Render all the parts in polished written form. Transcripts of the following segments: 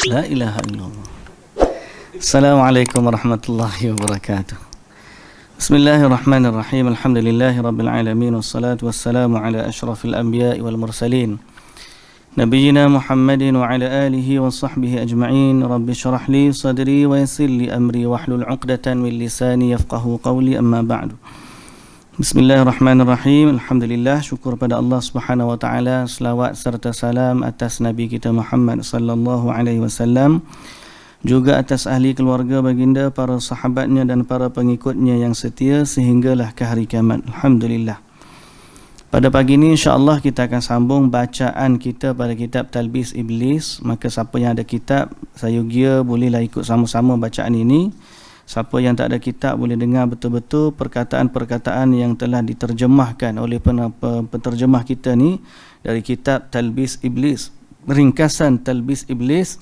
La ilaha illallah. Assalamualaikum warahmatullahi wabarakatuh. Bismillahirrahmanirrahim. Alhamdulillahi rabbil alamin, wassalatu wassalamu ala asyrafil anbiya'i wal mursalin, nabiyyina Muhammadin wa ala alihi wa sahbihi ajma'in. Rabbi syrah li sadri wa yassir li amri wahlul 'uqdatan min lisani yafqahu qawli, amma ba'du. Bismillahirrahmanirrahim. Alhamdulillah, syukur pada Allah Subhanahu wa taala, selawat serta salam atas nabi kita Muhammad sallallahu alaihi wasallam, juga atas ahli keluarga baginda, para sahabatnya dan para pengikutnya yang setia sehinggalah ke hari kiamat. Alhamdulillah. Pada pagi ini insya-Allah kita akan sambung bacaan kita pada kitab Talbis Iblis. Maka siapa yang ada kitab, saya gia bolehlah ikut sama-sama bacaan ini. Siapa yang tak ada kitab boleh dengar betul-betul perkataan-perkataan yang telah diterjemahkan oleh penterjemah kita ni dari kitab Talbis Iblis, ringkasan Talbis Iblis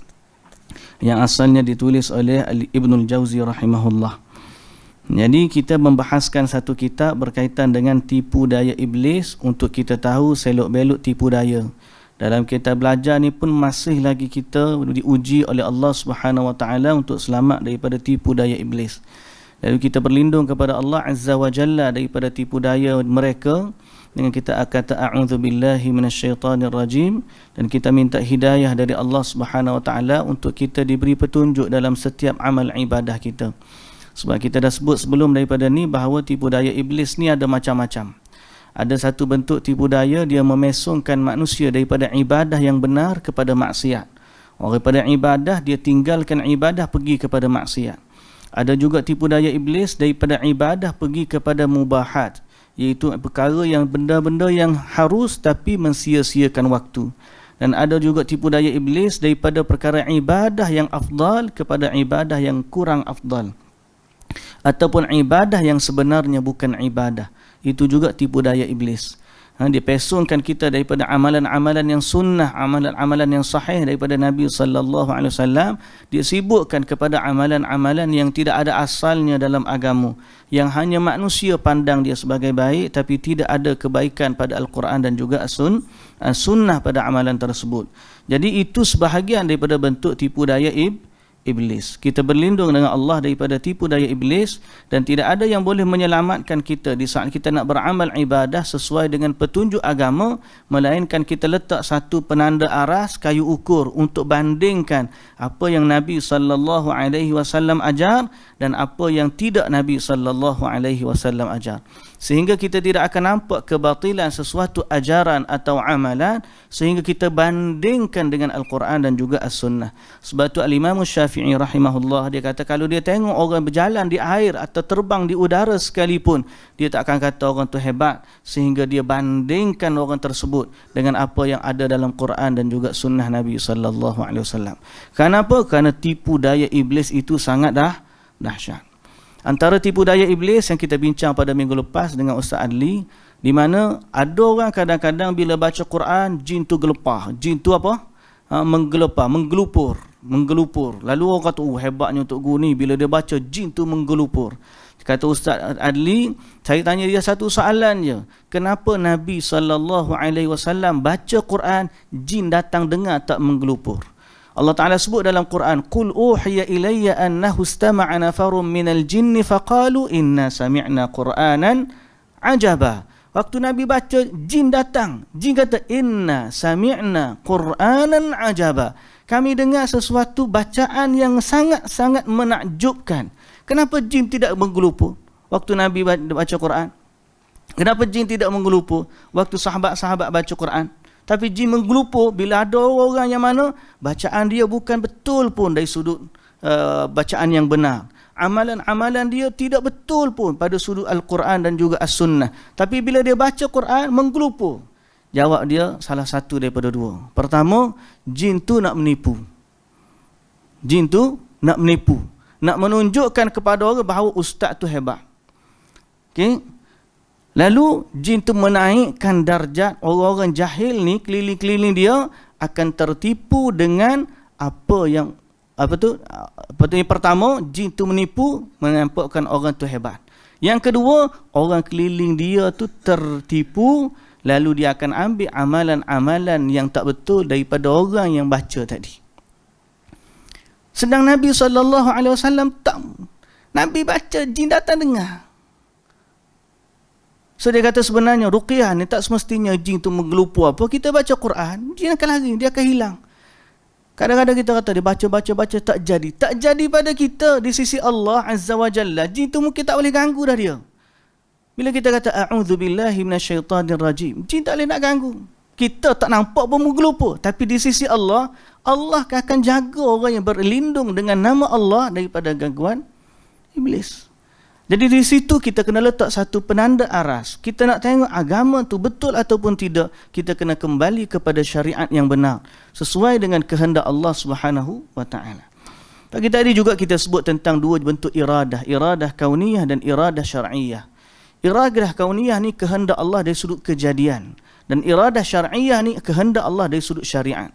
yang asalnya ditulis oleh Ibnul Jauzi rahimahullah. Jadi kita membahaskan satu kitab berkaitan dengan tipu daya iblis untuk kita tahu selok-belok tipu daya. Dalam kita belajar ni pun masih lagi kita diuji oleh Allah Subhanahu wa taala untuk selamat daripada tipu daya iblis. Lalu kita berlindung kepada Allah Azza wa Jalla daripada tipu daya mereka dengan kita kata a'udzubillahi minasyaitonir rajim, dan kita minta hidayah dari Allah Subhanahu wa taala untuk kita diberi petunjuk dalam setiap amal ibadah kita. Sebab kita dah sebut sebelum daripada ni bahawa tipu daya iblis ni ada macam-macam. Ada satu bentuk tipu daya, dia memesongkan manusia daripada ibadah yang benar kepada maksiat. Orang daripada ibadah, dia tinggalkan ibadah pergi kepada maksiat. Ada juga tipu daya iblis daripada ibadah pergi kepada mubahat, iaitu perkara yang benda-benda yang harus tapi mensia-siakan waktu. Dan ada juga tipu daya iblis daripada perkara ibadah yang afdal kepada ibadah yang kurang afdal, ataupun ibadah yang sebenarnya bukan ibadah. Itu juga tipu daya iblis. Dia pesongkan kita daripada amalan-amalan yang sunnah, amalan-amalan yang sahih daripada Nabi sallallahu alaihi wasallam, dia sibukkan kepada amalan-amalan yang tidak ada asalnya dalam agama, yang hanya manusia pandang dia sebagai baik tapi tidak ada kebaikan pada Al-Quran dan juga sunnah pada amalan tersebut. Jadi itu sebahagian daripada bentuk tipu daya iblis. Kita berlindung dengan Allah daripada tipu daya iblis, dan tidak ada yang boleh menyelamatkan kita di saat kita nak beramal ibadah sesuai dengan petunjuk agama, melainkan kita letak satu penanda aras, kayu ukur untuk bandingkan apa yang Nabi sallallahu alaihi wasallam ajar dan apa yang tidak Nabi sallallahu alaihi wasallam ajar. Sehingga kita tidak akan nampak kebatilan sesuatu ajaran atau amalan, sehingga kita bandingkan dengan Al-Quran dan juga As-Sunnah. Sebab tu Al-Imam Syafi'i rahimahullah, dia kata kalau dia tengok orang berjalan di air atau terbang di udara sekalipun, dia tak akan kata orang tu hebat, sehingga dia bandingkan orang tersebut dengan apa yang ada dalam Quran dan juga Sunnah Nabi sallallahu alaihi wasallam. Kenapa? Kerana tipu daya iblis itu sangat dahsyat. Antara tipu daya iblis yang kita bincang pada minggu lepas dengan Ustaz Adli, di mana ada orang kadang-kadang bila baca Quran, jin tu gelepah. Jin tu apa? Menggelepar, menggelupur. Lalu orang kata, hebatnya Tok Guru ni, bila dia baca jin tu menggelupur. Kata Ustaz Adli, saya tanya dia satu soalan je. Kenapa Nabi SAW baca Quran, jin datang dengar tak menggelupur? Allah Ta'ala sebut dalam Quran, Qul uhiya ilayya annahu istama'a nafarum minal jinni faqalu inna sami'na Qur'anan ajaba. Waktu Nabi baca, jin datang. Jin kata, inna sami'na Qur'anan ajaba. Kami dengar sesuatu bacaan yang sangat-sangat menakjubkan. Kenapa jin tidak menggelupur waktu Nabi baca Quran? Kenapa jin tidak menggelupur waktu sahabat-sahabat baca Quran? Tapi jin menggelupur bila ada orang yang mana bacaan dia bukan betul pun dari sudut bacaan yang benar. Amalan-amalan dia tidak betul pun pada sudut Al-Quran dan juga As-Sunnah. Tapi bila dia baca Quran, menggelupur. Jawab dia salah satu daripada dua. Pertama, jin tu nak menipu. Jin tu nak menipu. Nak menunjukkan kepada orang bahawa ustaz tu hebat. Okey? Lalu jin tu menaikkan darjat orang-orang jahil ni, keliling-keliling dia akan tertipu dengan apa yang yang pertama, jin tu menipu, menampakkan orang tu hebat. Yang kedua, orang keliling dia tu tertipu, lalu dia akan ambil amalan-amalan yang tak betul daripada orang yang baca tadi. Sedang Nabi SAW tak. Nabi baca, jin datang dengar. So dia kata sebenarnya ruqyah ni tak semestinya jin tu menggelupur apa. Kita baca Quran, jin akan lari, dia akan hilang. Kadang-kadang kita kata dia baca tak jadi. Tak jadi pada kita di sisi Allah Azza wa Jalla. Jin tu mungkin tak boleh ganggu dah dia. Bila kita kata a'udzubillahi minasyaitanir rajim, jin tak boleh nak ganggu. Kita tak nampak pun menggelupur, tapi di sisi Allah, Allah akan jaga orang yang berlindung dengan nama Allah daripada gangguan iblis. Jadi di situ kita kena letak satu penanda aras. Kita nak tengok agama tu betul ataupun tidak, kita kena kembali kepada syariat yang benar sesuai dengan kehendak Allah Subhanahu wa taala. Pagi tadi juga kita sebut tentang dua bentuk iradah, iradah kauniyah dan iradah syar'iyah. Iradah kauniyah ni kehendak Allah dari sudut kejadian, dan iradah syar'iyah ni kehendak Allah dari sudut syariat.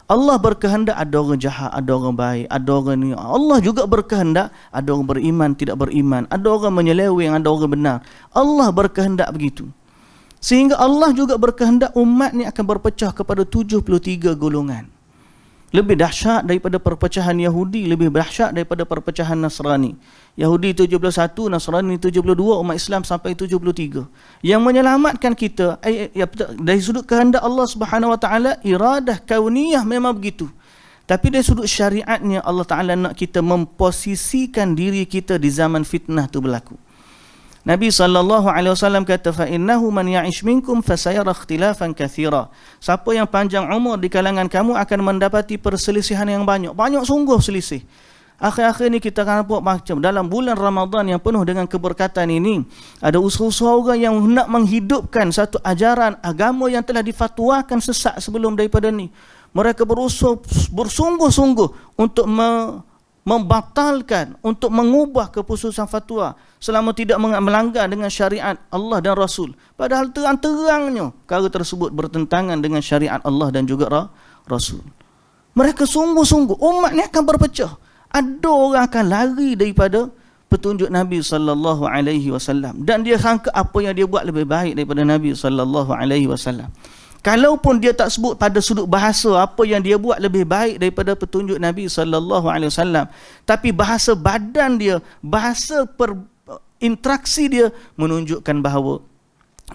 Allah berkehendak ada orang jahat, ada orang baik, ada orang ni. Allah juga berkehendak ada orang beriman, tidak beriman, ada orang menyeleweng, ada orang benar. Allah berkehendak begitu. Sehingga Allah juga berkehendak umat ni akan berpecah kepada 73 golongan. Lebih dahsyat daripada perpecahan Yahudi, lebih dahsyat daripada perpecahan Nasrani. Yahudi 71, Nasrani 72, umat Islam sampai 73. Yang menyelamatkan kita dari sudut kehendak Allah Subhanahu wa taala, iradah kauniyah memang begitu. Tapi dari sudut syariatnya, Allah Taala nak kita memposisikan diri kita di zaman fitnah tu berlaku. Nabi SAW kata, فَإِنَّهُ مَنْ يَعِشْ مِنْكُمْ فَسَيَرَ اخْتِلَافًا كَثِيرًا. Siapa yang panjang umur di kalangan kamu akan mendapati perselisihan yang banyak. Banyak sungguh selisih. Akhir-akhir ni kita akan nampak macam dalam bulan Ramadan yang penuh dengan keberkatan ini, ada usaha-usaha orang yang nak menghidupkan satu ajaran agama yang telah difatwakan sesat sebelum daripada ni. Mereka berusaha bersungguh-sungguh untuk membatalkan, untuk mengubah keputusan fatwa selama tidak melanggar dengan syariat Allah dan Rasul. Padahal terang-terangnya perkara tersebut bertentangan dengan syariat Allah dan juga Rasul. Mereka sungguh-sungguh, umat ni akan berpecah. Ada orang akan lari daripada petunjuk Nabi SAW, dan dia sangka apa yang dia buat lebih baik daripada Nabi SAW. Kalaupun dia tak sebut pada sudut bahasa apa yang dia buat lebih baik daripada petunjuk Nabi SAW, tapi bahasa badan dia, bahasa interaksi dia menunjukkan bahawa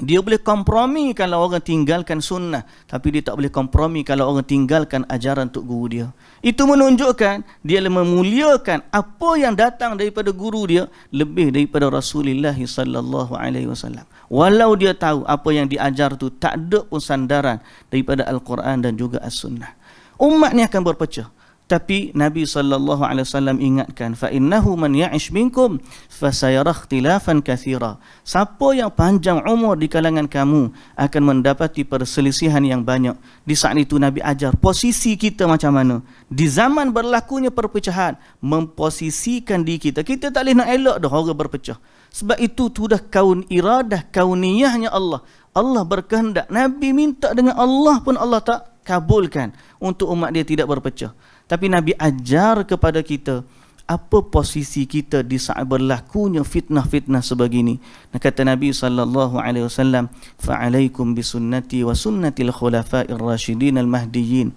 dia boleh kompromi kalau orang tinggalkan sunnah, tapi dia tak boleh kompromi kalau orang tinggalkan ajaran tok guru dia. Itu menunjukkan dia memuliakan apa yang datang daripada guru dia lebih daripada Rasulullah SAW. Walau dia tahu apa yang diajar tu tak ada pun sandaran daripada Al-Quran dan juga As-Sunnah. Umat ni akan berpecah. Tapi Nabi SAW ingatkan, فَإِنَّهُ مَنْ يَعِشْ مِنْكُمْ فَسَيَرَ اخْتِلَافًا كَثِيرًا. Siapa yang panjang umur di kalangan kamu akan mendapati perselisihan yang banyak. Di saat itu Nabi ajar posisi kita macam mana. Di zaman berlakunya perpecahan, memposisikan diri kita. Kita tak boleh nak elak dah orang berpecah. Sebab itu sudah iradah kauniyahnya Allah. Allah berkehendak. Nabi minta dengan Allah pun Allah tak kabulkan untuk umat dia tidak berpecah. Tapi Nabi ajar kepada kita apa posisi kita di saat berlakunya fitnah-fitnah sebegini. Dan kata Nabi SAW, فَعَلَيْكُمْ بِسُنَّتِي وَسُنَّةِ الْخُلَفَاءِ الرَّاشِدِينَ الْمَهْدِيِّينَ.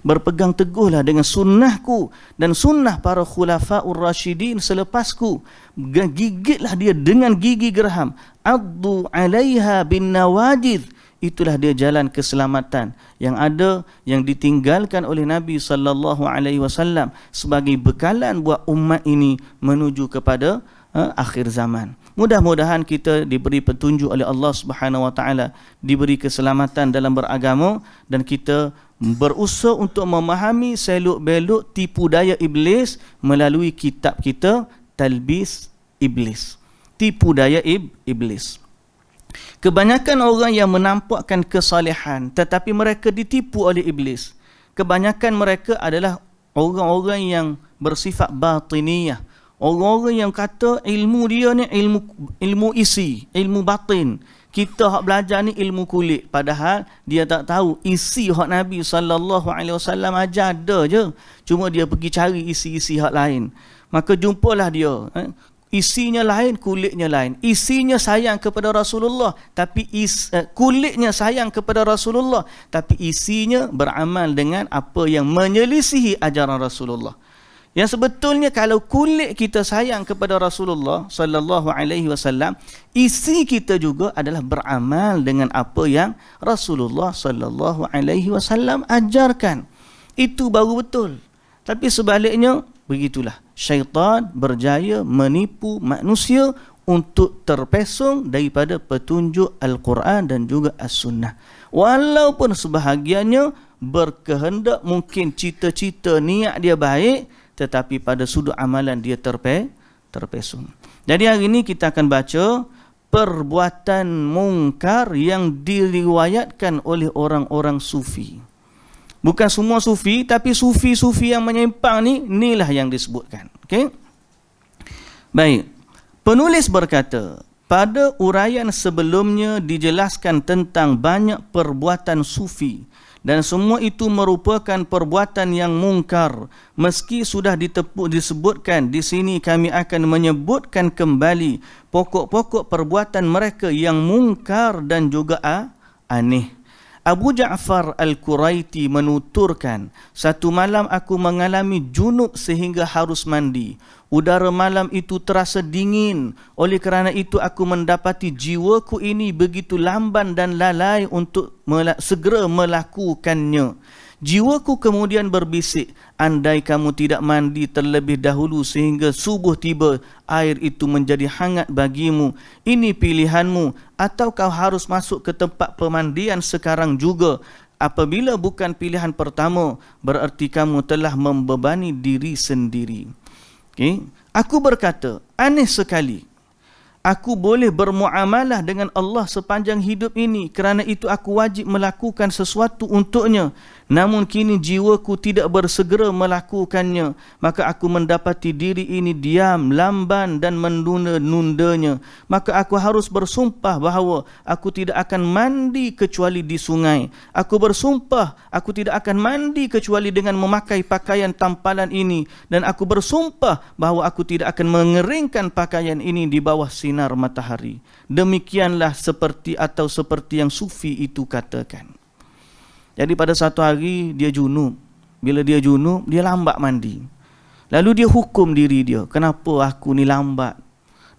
Berpegang teguhlah dengan sunnahku dan sunnah para khulafa'ur rasyidin selepasku. Gigitlah dia dengan gigi geraham. Addu 'alaiha bin nawajid. Itulah dia jalan keselamatan yang ada, yang ditinggalkan oleh Nabi SAW sebagai bekalan buat umat ini menuju kepada akhir zaman. Mudah-mudahan kita diberi petunjuk oleh Allah Subhanahu wa taala, diberi keselamatan dalam beragama, dan kita berusaha untuk memahami seluk-beluk tipu daya iblis melalui kitab kita Talbis Iblis. Tipu daya iblis. Kebanyakan orang yang menampakkan kesalehan tetapi mereka ditipu oleh iblis. Kebanyakan mereka adalah orang-orang yang bersifat batiniyah. Orang-orang yang kata ilmu dia ni ilmu isi, ilmu batin. Kita hak belajar ni ilmu kulit, padahal dia tak tahu isi hak Nabi SAW ajar ada je. Cuma dia pergi cari isi-isi hak lain. Maka jumpalah dia, isinya lain, kulitnya lain. Isinya sayang kepada Rasulullah, tapi kulitnya sayang kepada Rasulullah, tapi isinya beramal dengan apa yang menyelisihi ajaran Rasulullah. Yang sebetulnya kalau kulit kita sayang kepada Rasulullah sallallahu alaihi wasallam, isi kita juga adalah beramal dengan apa yang Rasulullah sallallahu alaihi wasallam ajarkan. Itu baru betul. Tapi sebaliknya begitulah. Syaitan berjaya menipu manusia untuk terpesong daripada petunjuk Al-Quran dan juga As-Sunnah. Walaupun sebahagiannya berkehendak, mungkin cita-cita niat dia baik, tetapi pada sudut amalan dia terpesong. Jadi hari ini kita akan baca perbuatan mungkar yang diriwayatkan oleh orang-orang sufi. Bukan semua sufi, tapi sufi-sufi yang menyimpang ni, inilah yang disebutkan. Okey? Baik. Penulis berkata, pada uraian sebelumnya dijelaskan tentang banyak perbuatan sufi, dan semua itu merupakan perbuatan yang mungkar. Meski sudah disebutkan, di sini kami akan menyebutkan kembali pokok-pokok perbuatan mereka yang mungkar dan juga aneh. Abu Ja'far Al-Quraiti menuturkan, satu malam aku mengalami junub sehingga harus mandi. Udara malam itu terasa dingin. Oleh kerana itu aku mendapati jiwaku ini begitu lamban dan lalai untuk segera melakukannya. Jiwaku kemudian berbisik, andai kamu tidak mandi terlebih dahulu sehingga subuh tiba, air itu menjadi hangat bagimu. Ini pilihanmu, atau kau harus masuk ke tempat pemandian sekarang juga. Apabila bukan pilihan pertama, berarti kamu telah membebani diri sendiri. Okay? Aku berkata, aneh sekali. Aku boleh bermuamalah dengan Allah sepanjang hidup ini, kerana itu aku wajib melakukan sesuatu untuknya. Namun kini jiwaku tidak bersegera melakukannya. Maka aku mendapati diri ini diam, lamban dan menunda-nundanya. Maka aku harus bersumpah bahawa aku tidak akan mandi kecuali di sungai. Aku bersumpah aku tidak akan mandi kecuali dengan memakai pakaian tampalan ini. Dan aku bersumpah bahawa aku tidak akan mengeringkan pakaian ini di bawah sinar matahari. Demikianlah seperti yang sufi itu katakan. Jadi pada satu hari dia junub. Bila dia junub, dia lambat mandi. Lalu dia hukum diri dia, kenapa aku ni lambat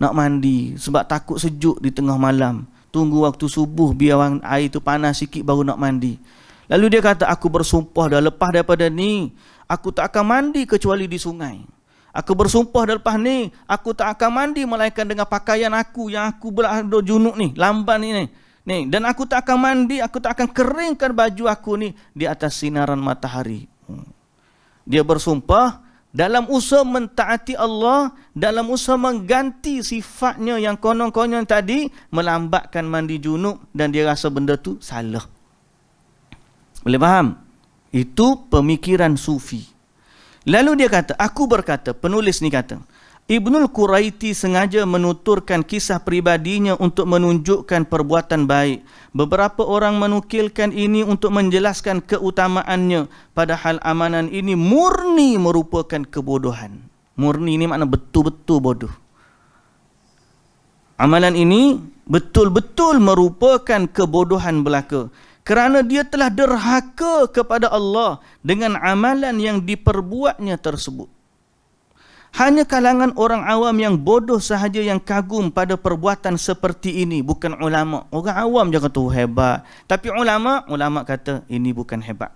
nak mandi? Sebab takut sejuk di tengah malam. Tunggu waktu subuh biar air tu panas sikit baru nak mandi. Lalu dia kata, aku bersumpah dah lepas daripada ni, aku tak akan mandi kecuali di sungai. Aku bersumpah dah lepas ni, aku tak akan mandi melainkan dengan pakaian aku yang aku berada junub ni, lamban ni. Dan aku tak akan mandi, aku tak akan keringkan baju aku ni di atas sinaran matahari. Dia bersumpah dalam usaha mentaati Allah, dalam usaha mengganti sifatnya yang konon-konon tadi, melambatkan mandi junub, dan dia rasa benda tu salah. Boleh faham? Itu pemikiran sufi. Lalu dia kata, aku berkata, penulis ni kata, Ibnul Quraiti sengaja menuturkan kisah pribadinya untuk menunjukkan perbuatan baik. Beberapa orang menukilkan ini untuk menjelaskan keutamaannya, padahal amalan ini murni merupakan kebodohan. Murni ini makna betul-betul bodoh. Amalan ini betul-betul merupakan kebodohan belaka, kerana dia telah derhaka kepada Allah dengan amalan yang diperbuatnya tersebut. Hanya kalangan orang awam yang bodoh sahaja yang kagum pada perbuatan seperti ini, bukan ulama. Orang awam je kata hebat, tapi ulama kata ini bukan hebat.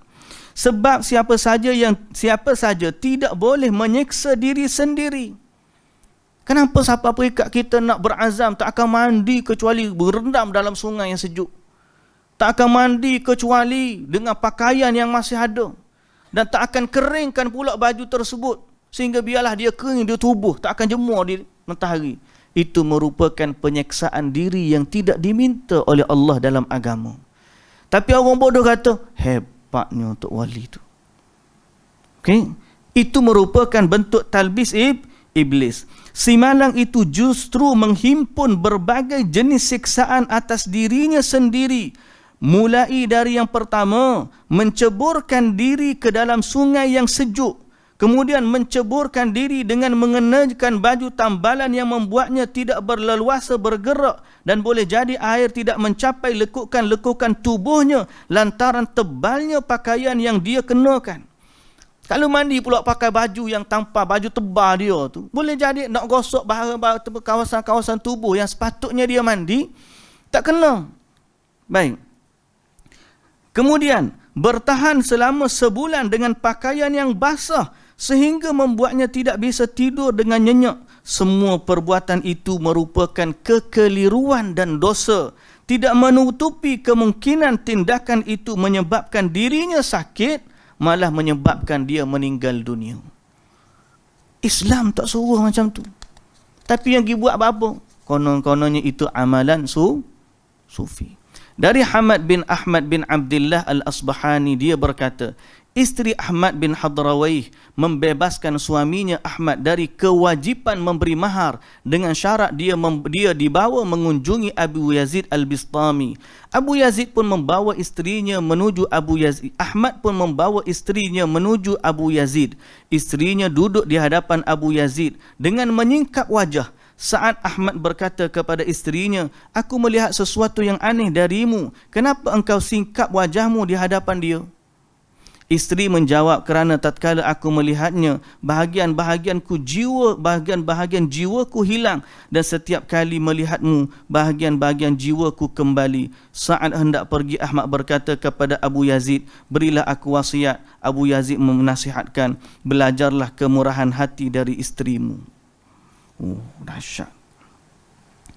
Sebab siapa saja tidak boleh menyiksa diri sendiri. Kenapa siapa perikat kita nak berazam tak akan mandi kecuali berendam dalam sungai yang sejuk? Tak akan mandi kecuali dengan pakaian yang masih ada, dan tak akan keringkan pula baju tersebut sehingga biarlah dia kering, dia tubuh, tak akan jemur di matahari. Itu merupakan penyeksaan diri yang tidak diminta oleh Allah dalam agama. Tapi orang bodoh kata, hebatnya untuk wali itu. Okay? Itu merupakan bentuk talbis iblis. Si malang itu justru menghimpun berbagai jenis siksaan atas dirinya sendiri. Mulai dari yang pertama, menceburkan diri ke dalam sungai yang sejuk. Kemudian menceburkan diri dengan mengenakan baju tambalan yang membuatnya tidak berleluasa bergerak, dan boleh jadi air tidak mencapai lekukan-lekukan tubuhnya lantaran tebalnya pakaian yang dia kenakan. Kalau mandi pula pakai baju yang tanpa baju tebal dia tu, boleh jadi nak gosok kawasan-kawasan tubuh yang sepatutnya dia mandi, tak kena. Baik. Kemudian, bertahan selama sebulan dengan pakaian yang basah sehingga membuatnya tidak bisa tidur dengan nyenyak. Semua perbuatan itu merupakan kekeliruan dan dosa. Tidak menutupi kemungkinan tindakan itu menyebabkan dirinya sakit, malah menyebabkan dia meninggal dunia. Islam tak suruh macam tu. Tapi yang dibuat apa? Konon-kononnya itu amalan sufi. Dari Hamad bin Ahmad bin Abdullah Al-Asbahani, dia berkata, isteri Ahmad bin Hadrawaih membebaskan suaminya Ahmad dari kewajipan memberi mahar dengan syarat dia dibawa mengunjungi Abu Yazid Al-Bistami. Abu Yazid pun membawa isterinya menuju Abu Yazid. Ahmad pun membawa isterinya menuju Abu Yazid. Isterinya duduk di hadapan Abu Yazid dengan menyingkap wajah. Saat Ahmad berkata kepada isterinya, aku melihat sesuatu yang aneh darimu. Kenapa engkau singkap wajahmu di hadapan dia? Isteri menjawab, kerana tatkala aku melihatnya, bahagian-bahagian jiwaku hilang, dan setiap kali melihatmu, bahagian-bahagian jiwaku kembali. Saat hendak pergi, Ahmad berkata kepada Abu Yazid, berilah aku wasiat. Abu Yazid menasihatkan, belajarlah kemurahan hati dari isterimu. Oh, dahsyat.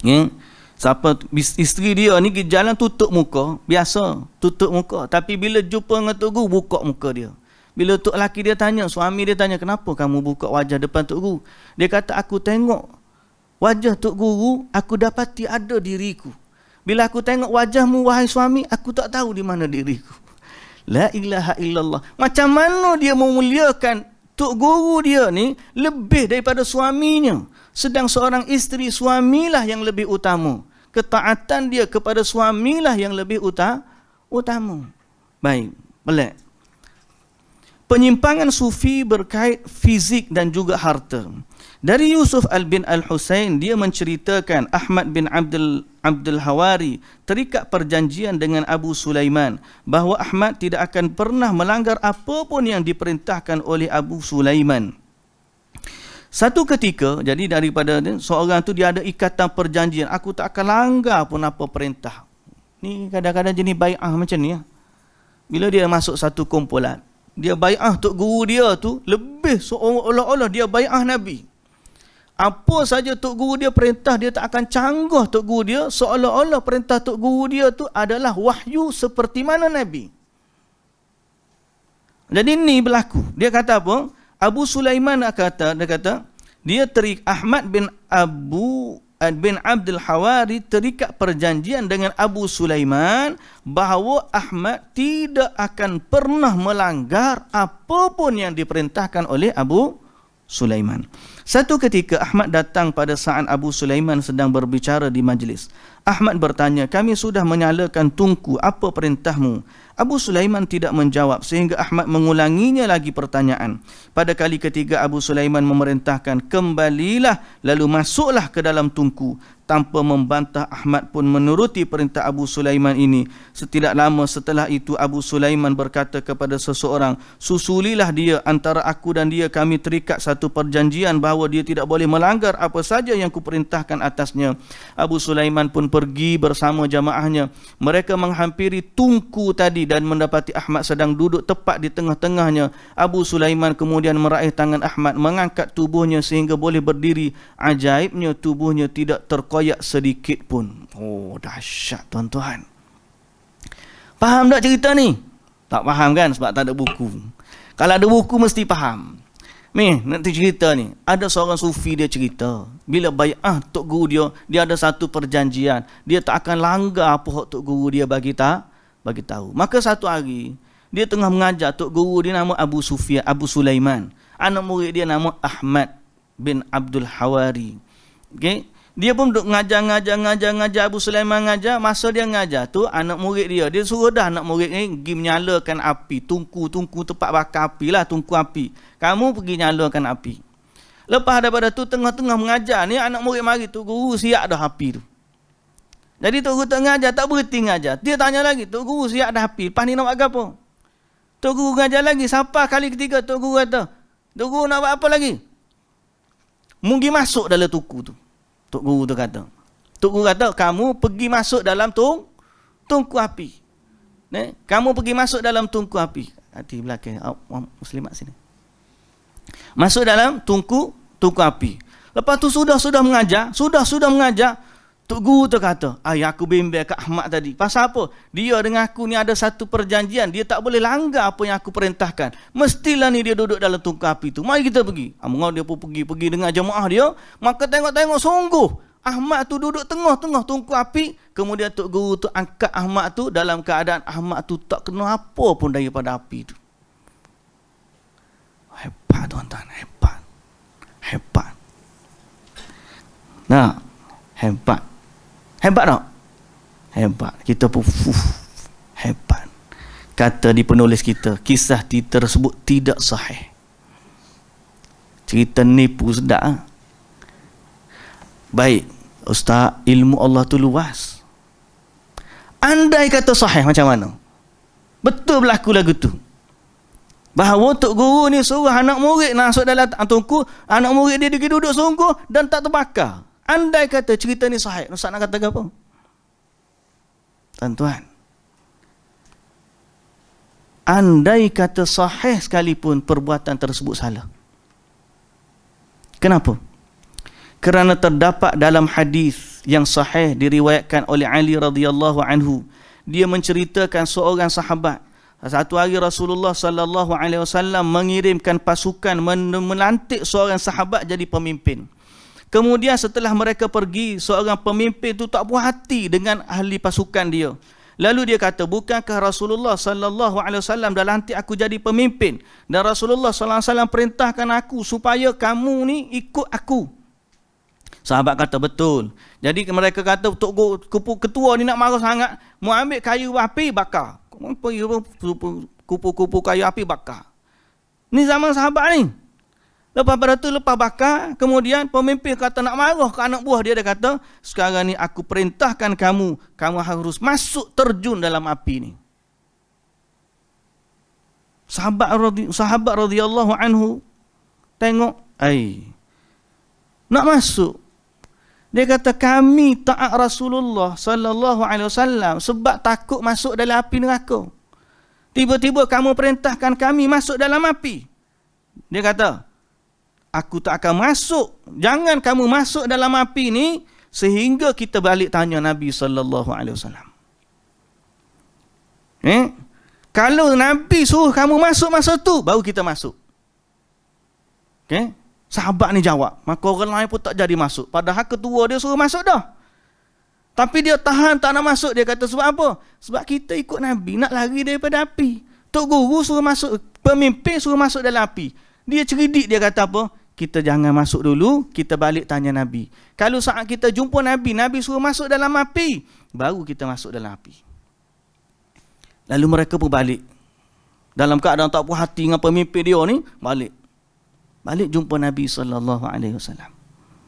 Ya? Siapa isteri dia ni jalan tutup muka, biasa tutup muka, tapi bila jumpa dengan Tok Guru, buka muka dia. Bila tok laki dia tanya, suami dia tanya, kenapa kamu buka wajah depan Tok Guru? Dia kata, aku tengok wajah Tok Guru, aku dapati ada diriku. Bila aku tengok wajahmu wahai suami, aku tak tahu di mana diriku. La ilaha illallah. Macam mana dia memuliakan Tok Guru dia ni lebih daripada suaminya. Sedang seorang isteri, suamilah yang lebih utama. Ketaatan dia kepada suamilah yang lebih utama. Baik, pelik. Penyimpangan sufi berkait fizik dan juga harta. Dari Yusuf bin Al-Husain, dia menceritakan Ahmad bin Abdul Hawari terikat perjanjian dengan Abu Sulaiman bahawa Ahmad tidak akan pernah melanggar apapun yang diperintahkan oleh Abu Sulaiman. Satu ketika, jadi daripada seorang tu dia ada ikatan perjanjian, aku tak akan langgar pun apa perintah. Ni kadang-kadang jenis bai'ah macam ni ya. Bila dia masuk satu kumpulan, dia bai'ah Tok Guru dia tu lebih seolah-olah dia bai'ah Nabi. Apa saja Tok Guru dia perintah, dia tak akan canggah Tok Guru dia, seolah-olah perintah Tok Guru dia tu adalah wahyu seperti mana Nabi. Jadi ni berlaku. Dia kata apa? Abu Sulaiman dia Ahmad bin Abdul Hawari terikat perjanjian dengan Abu Sulaiman bahawa Ahmad tidak akan pernah melanggar apapun yang diperintahkan oleh Abu Sulaiman. Satu ketika Ahmad datang pada saat Abu Sulaiman sedang berbicara di majlis. Ahmad bertanya, kami sudah menyalakan tungku, apa perintahmu? Abu Sulaiman tidak menjawab sehingga Ahmad mengulanginya lagi pertanyaan. Pada kali ketiga Abu Sulaiman memerintahkan, kembalilah lalu masuklah ke dalam tungku. Tanpa membantah, Ahmad pun menuruti perintah Abu Sulaiman ini. Tidak lama setelah itu Abu Sulaiman berkata kepada seseorang, susulilah dia, antara aku dan dia kami terikat satu perjanjian bahawa dia tidak boleh melanggar apa saja yang kuperintahkan atasnya. Abu Sulaiman pun pergi bersama jamaahnya. Mereka menghampiri tungku tadi dan mendapati Ahmad sedang duduk tepat di tengah-tengahnya. Abu Sulaiman kemudian meraih tangan Ahmad, mengangkat tubuhnya sehingga boleh berdiri. Ajaibnya tubuhnya tidak terkoyak sedikit pun. Oh, dahsyat tuan-tuan. Faham tak cerita ni? Tak faham kan sebab tak ada buku. Kalau ada buku mesti faham. Ni, nanti cerita ni. Ada seorang sufi dia cerita. Bila bai'ah Tok Guru dia ada satu perjanjian. Dia tak akan langgar apa hak Tok Guru dia bagi tahu. Maka satu hari, dia tengah mengajar. Tok Guru dia nama Abu Sulaiman. Anak murid dia nama Ahmad bin Abdul Hawari. Okay? Dia pun duduk ngajar Abu Sulaiman ngajar. Masa dia ngajar tu, anak murid dia suruh dah anak murid ni pergi menyalakan api. Tungku tempat bakar api lah, tungku api. Kamu pergi nyalakan api. Lepas daripada tu, tengah-tengah mengajar ni, anak murid mari tu, guru siap dah api tu. Jadi Tok Guru tak ngajar, tak berhenti ngajar. Dia tanya lagi, Tok Guru siap dah api, lepas ni nak buat apa? Tok Guru ngajar lagi. Sampai kali ketiga Tok Guru kata, Tok Guru nak buat apa lagi? Mungkin masuk dalam tuku tu. Tok Guru tu kata. Tok Guru kata, kamu pergi masuk dalam tungku api. Kamu pergi masuk dalam tungku api. Hati belakang muslimat sini. Masuk dalam tungku api. Lepas tu sudah mengajar, Tok Guru tu kata, aku bimbel kat Ahmad tadi. Pasal apa? Dia dengan aku ni ada satu perjanjian. Dia tak boleh langgar apa yang aku perintahkan. Mestilah ni dia duduk dalam tungku api tu. Mari kita pergi. Mengau dia pun pergi dengan jemaah dia. Maka tengok-tengok sungguh Ahmad tu duduk tengah-tengah tungku api. Kemudian Tok Guru tu angkat Ahmad tu dalam keadaan Ahmad tu tak kena apa pun daripada api tu. Hebat tuan-tuan, hebat. Nah, hebat tak? Hebat. Kita pun hebat. Kata di penulis kita, kisah tersebut tidak sahih. Cerita nipu sedap. Baik, Ustaz, ilmu Allah tu luas. Andai kata sahih macam mana? Betul berlaku lagu tu. Bahawa Tok Guru ni suruh anak murid masuk dalam tungku, anak murid dia duduk sungguh dan tak terbakar. Andai kata cerita ni sahih, Ustaz nak kata apa? Tuan-tuan, andai kata sahih sekalipun perbuatan tersebut salah. Kenapa? Kerana terdapat dalam hadis yang sahih diriwayatkan oleh Ali radhiyallahu anhu. Dia menceritakan seorang sahabat. Satu hari Rasulullah sallallahu alaihi wasallam mengirimkan pasukan melantik seorang sahabat jadi pemimpin. Kemudian setelah mereka pergi, seorang pemimpin itu tak puas hati dengan ahli pasukan dia. Lalu dia kata, bukankah Rasulullah sallallahu alaihi wasallam dah lantik aku jadi pemimpin? Dan Rasulullah sallallahu alaihi wasallam perintahkan aku supaya kamu ni ikut aku. Sahabat kata, betul. Jadi mereka kata, ketua ni nak marah sangat, mau ambil kayu api bakar. Kupu-kupu kayu api bakar. Ni zaman sahabat ni. Lepas pada tu, lepas bakar, kemudian pemimpin kata nak marah ke anak buah dia. Dia kata, sekarang ni aku perintahkan kamu harus masuk terjun dalam api ni. Sahabat radhiyallahu anhu tengok, nak masuk. Dia kata, kami taat Rasulullah sallallahu alaihi wasallam sebab takut masuk dalam api neraka. Tiba-tiba kamu perintahkan kami masuk dalam api. Dia kata, aku tak akan masuk. Jangan kamu masuk dalam api ni sehingga kita balik tanya Nabi sallallahu alaihi wasallam. Kalau Nabi suruh kamu masuk masa tu, baru kita masuk. Sahabat ni jawab. Maka orang lain pun tak jadi masuk. Padahal ketua dia suruh masuk dah. Tapi dia tahan tak nak masuk. Dia kata sebab apa? Sebab kita ikut Nabi nak lari daripada api. Tok Guru suruh masuk, pemimpin suruh masuk dalam api. Dia cerdik, dia kata apa? Kita jangan masuk dulu, kita balik tanya Nabi. Kalau saat kita jumpa Nabi, Nabi suruh masuk dalam api, baru kita masuk dalam api. Lalu mereka pun balik. Dalam keadaan tak puas hati dengan pemimpin dia ni, balik jumpa Nabi sallallahu alaihi wasallam.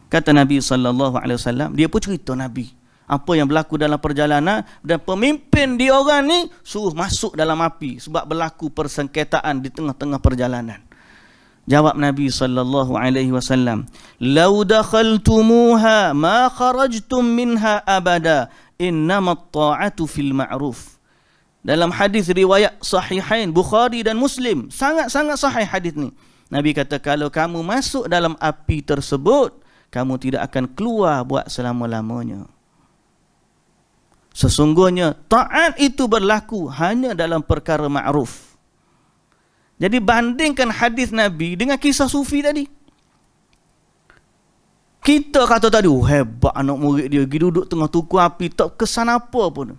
Kata Nabi sallallahu alaihi wasallam, dia pun cerita Nabi apa yang berlaku dalam perjalanan, dan pemimpin dia orang ni suruh masuk dalam api sebab berlaku persengketaan di tengah-tengah perjalanan. Jawab Nabi sallallahu alaihi wasallam, "Lau dakhaltumuha ma kharajtum minha abada, innamat ta'atu fil ma'ruf." Dalam hadis riwayat sahihain Bukhari dan Muslim, sangat-sangat sahih hadis ni. Nabi kata, kalau kamu masuk dalam api tersebut, kamu tidak akan keluar buat selama-lamanya. Sesungguhnya taat itu berlaku hanya dalam perkara ma'ruf. Jadi bandingkan hadis Nabi dengan kisah sufi tadi. Kita kata tadi, hebat anak murid dia, pergi duduk tengah tuku api, tak kesan apa pun.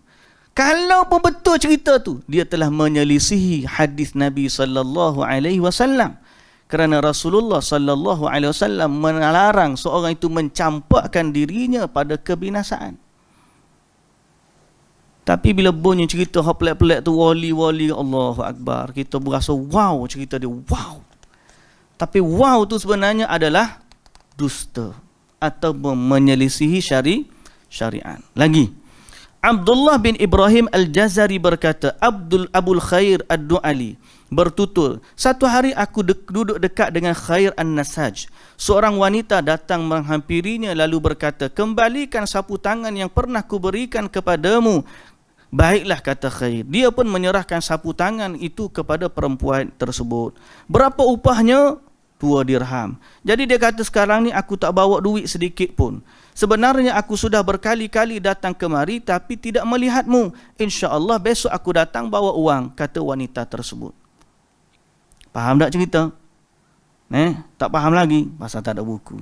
Kalau pun betul cerita tu, dia telah menyelisihi hadis Nabi sallallahu alaihi wasallam. Kerana Rasulullah sallallahu alaihi wasallam melarang seorang itu mencampakkan dirinya pada kebinasaan. Tapi bila bunyi cerita hak pelik-pelik tu, wali-wali, Allahu Akbar, kita berasa wow cerita dia, wow. Tapi wow tu sebenarnya adalah dusta atau menyelisihi syariat. Lagi, Abdullah bin Ibrahim Al-Jazari berkata, Abul Khair Ad-Du'ali bertutur, satu hari aku duduk dekat dengan Khair An-Nasaj. Seorang wanita datang menghampirinya lalu berkata, kembalikan sapu tangan yang pernah kuberikan kepadamu. Baiklah, kata Khair. Dia pun menyerahkan sapu tangan itu kepada perempuan tersebut. Berapa upahnya? 2 dirham. Jadi dia kata, sekarang ni aku tak bawa duit sedikit pun. Sebenarnya aku sudah berkali-kali datang kemari tapi tidak melihatmu. InsyaAllah besok aku datang bawa uang, kata wanita tersebut. Faham tak cerita? Tak faham lagi? Pasal tak ada buku.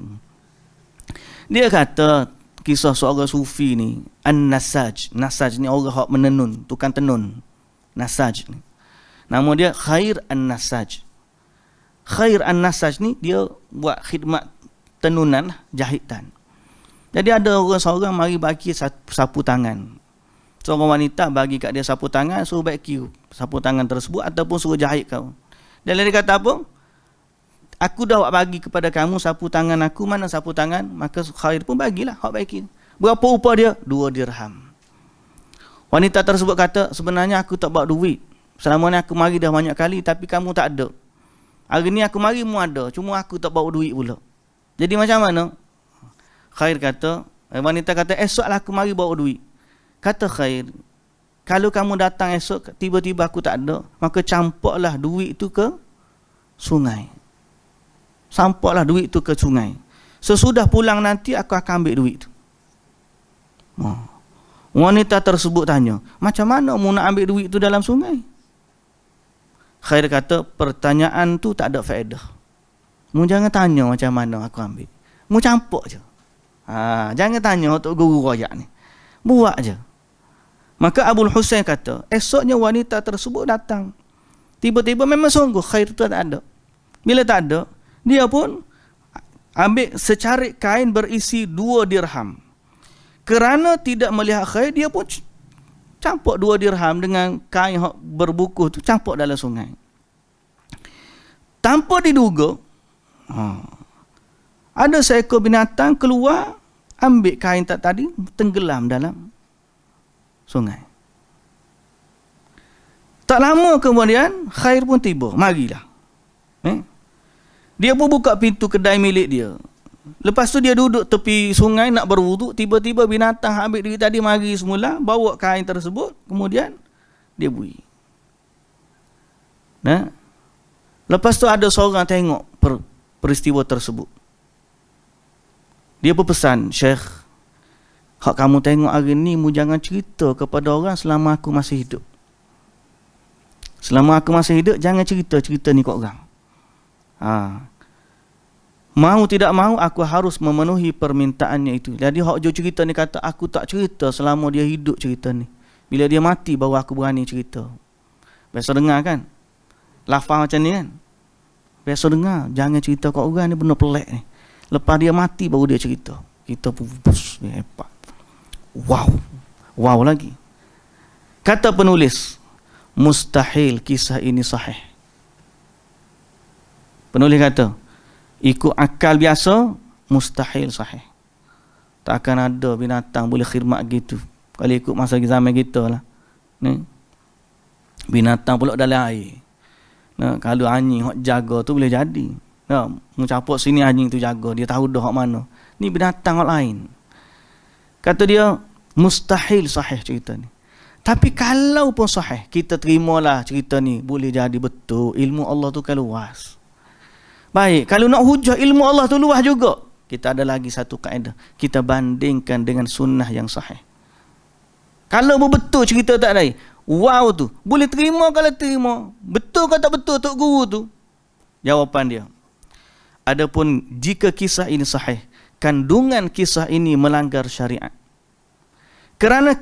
Dia kata, kisah seorang sufi ni, An-Nasaj. Nasaj ni orang yang menenun, tukang tenun. Nasaj ni. Nama dia Khair An-Nasaj. Khair An-Nasaj ni dia buat khidmat tenunan, jahitan. Jadi ada orang seorang mari bagi sapu tangan. Seorang wanita bagi kat dia sapu tangan, suruh bagi sapu tangan tersebut ataupun suruh jahit kau. Dan dia kata apa? Aku dah bagi kepada kamu sapu tangan aku, mana sapu tangan? Maka Khair pun bagilah, hak bagi. Berapa upah dia? 2 dirham. Wanita tersebut kata, sebenarnya aku tak bawa duit. Selama ni aku mari dah banyak kali tapi kamu tak ada. Hari ni aku mari mu ada, cuma aku tak bawa duit pula. Jadi macam mana? Khair kata, wanita kata, esoklah aku mari bawa duit. Kata Khair, kalau kamu datang esok, tiba-tiba aku tak ada, maka campaklah duit itu ke sungai. Sampaklah duit itu ke sungai. Sesudah pulang nanti, aku akan ambil duit itu. Wanita tersebut tanya, macam mana mu nak ambil duit itu dalam sungai? Khair kata, pertanyaan tu tak ada faedah. Mu jangan tanya macam mana aku ambil. Mu campak je. Jangan tanya untuk guru royak ni. Buat je. Maka Abul Husain kata, esoknya wanita tersebut datang. Tiba-tiba memang sungguh Khair tu tak ada. Bila tak ada, dia pun ambil secarik kain berisi 2 dirham. Kerana tidak melihat Khair, dia pun campak 2 dirham dengan kain berbukuh tu, campak dalam sungai. Tanpa diduga, ada seekor binatang keluar, ambil kain tadi, tenggelam dalam sungai. Tak lama kemudian, Khair pun tiba. Marilah. Dia pun buka pintu kedai milik dia. Lepas tu dia duduk tepi sungai nak berwuduk. Tiba-tiba binatang ambil diri tadi mari semula, bawa kain tersebut. Kemudian, dia bui. Lepas tu ada seorang tengok peristiwa tersebut. Dia berpesan, Syekh, hak kamu tengok hari ni, mu jangan cerita kepada orang selama aku masih hidup. Selama aku masih hidup, jangan cerita ni kat orang. Mau tidak mau, aku harus memenuhi permintaannya itu. Jadi hak jo cerita ni kata, aku tak cerita selama dia hidup cerita ni. Bila dia mati, baru aku berani cerita. Biasa dengar kan? Lafaz macam ni kan? Biasa dengar, jangan cerita kat orang ni, benda pelik ni. Lepas dia mati baru dia cerita. Kita pun dia hebat. Wow lagi. Kata penulis, mustahil kisah ini sahih. Penulis kata, ikut akal biasa, mustahil sahih. Tak akan ada binatang boleh khidmat gitu. Kalau ikut masa zaman kita lah. Binatang pula dalam air. Kalau anjing hok jaga tu boleh jadi. Mencapak sini anjing tu jaga, dia tahu dah hak mana. Ni binatang hak lain. Kata dia, mustahil sahih cerita ni. Tapi kalau pun sahih, kita terimalah cerita ni boleh jadi betul. Ilmu Allah tu kan luas. Baik, kalau nak hujah ilmu Allah tu luas juga, kita ada lagi satu kaedah. Kita bandingkan dengan sunnah yang sahih. Kalau betul cerita tak lain, wow tu, boleh terima kalau terima. Betul ke tak betul Tok Guru tu? Jawapan dia, adapun jika kisah ini sahih, kandungan kisah ini melanggar syariat. Kerana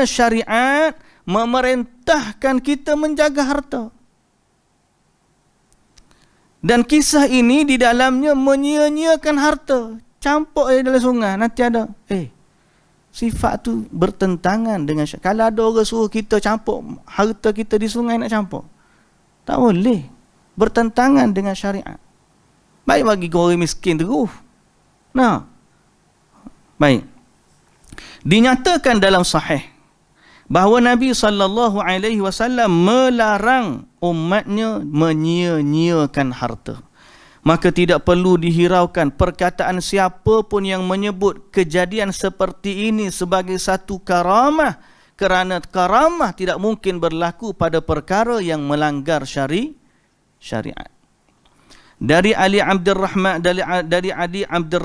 syariat memerintahkan kita menjaga harta. Dan kisah ini di dalamnya menyia-nyiakan harta. Campak dalam sungai, nanti ada. Sifat tu bertentangan dengan syariat. Kalau ada orang suruh kita campak harta kita di sungai, nak campak, tak boleh. Bertentangan dengan syariat. Baik bagi orang miskin terus. Baik. Dinyatakan dalam sahih bahawa Nabi SAW melarang umatnya menyia-nyiakan harta. Maka tidak perlu dihiraukan perkataan siapa pun yang menyebut kejadian seperti ini sebagai satu karamah, kerana karamah tidak mungkin berlaku pada perkara yang melanggar syariat. Dari Ali Abdul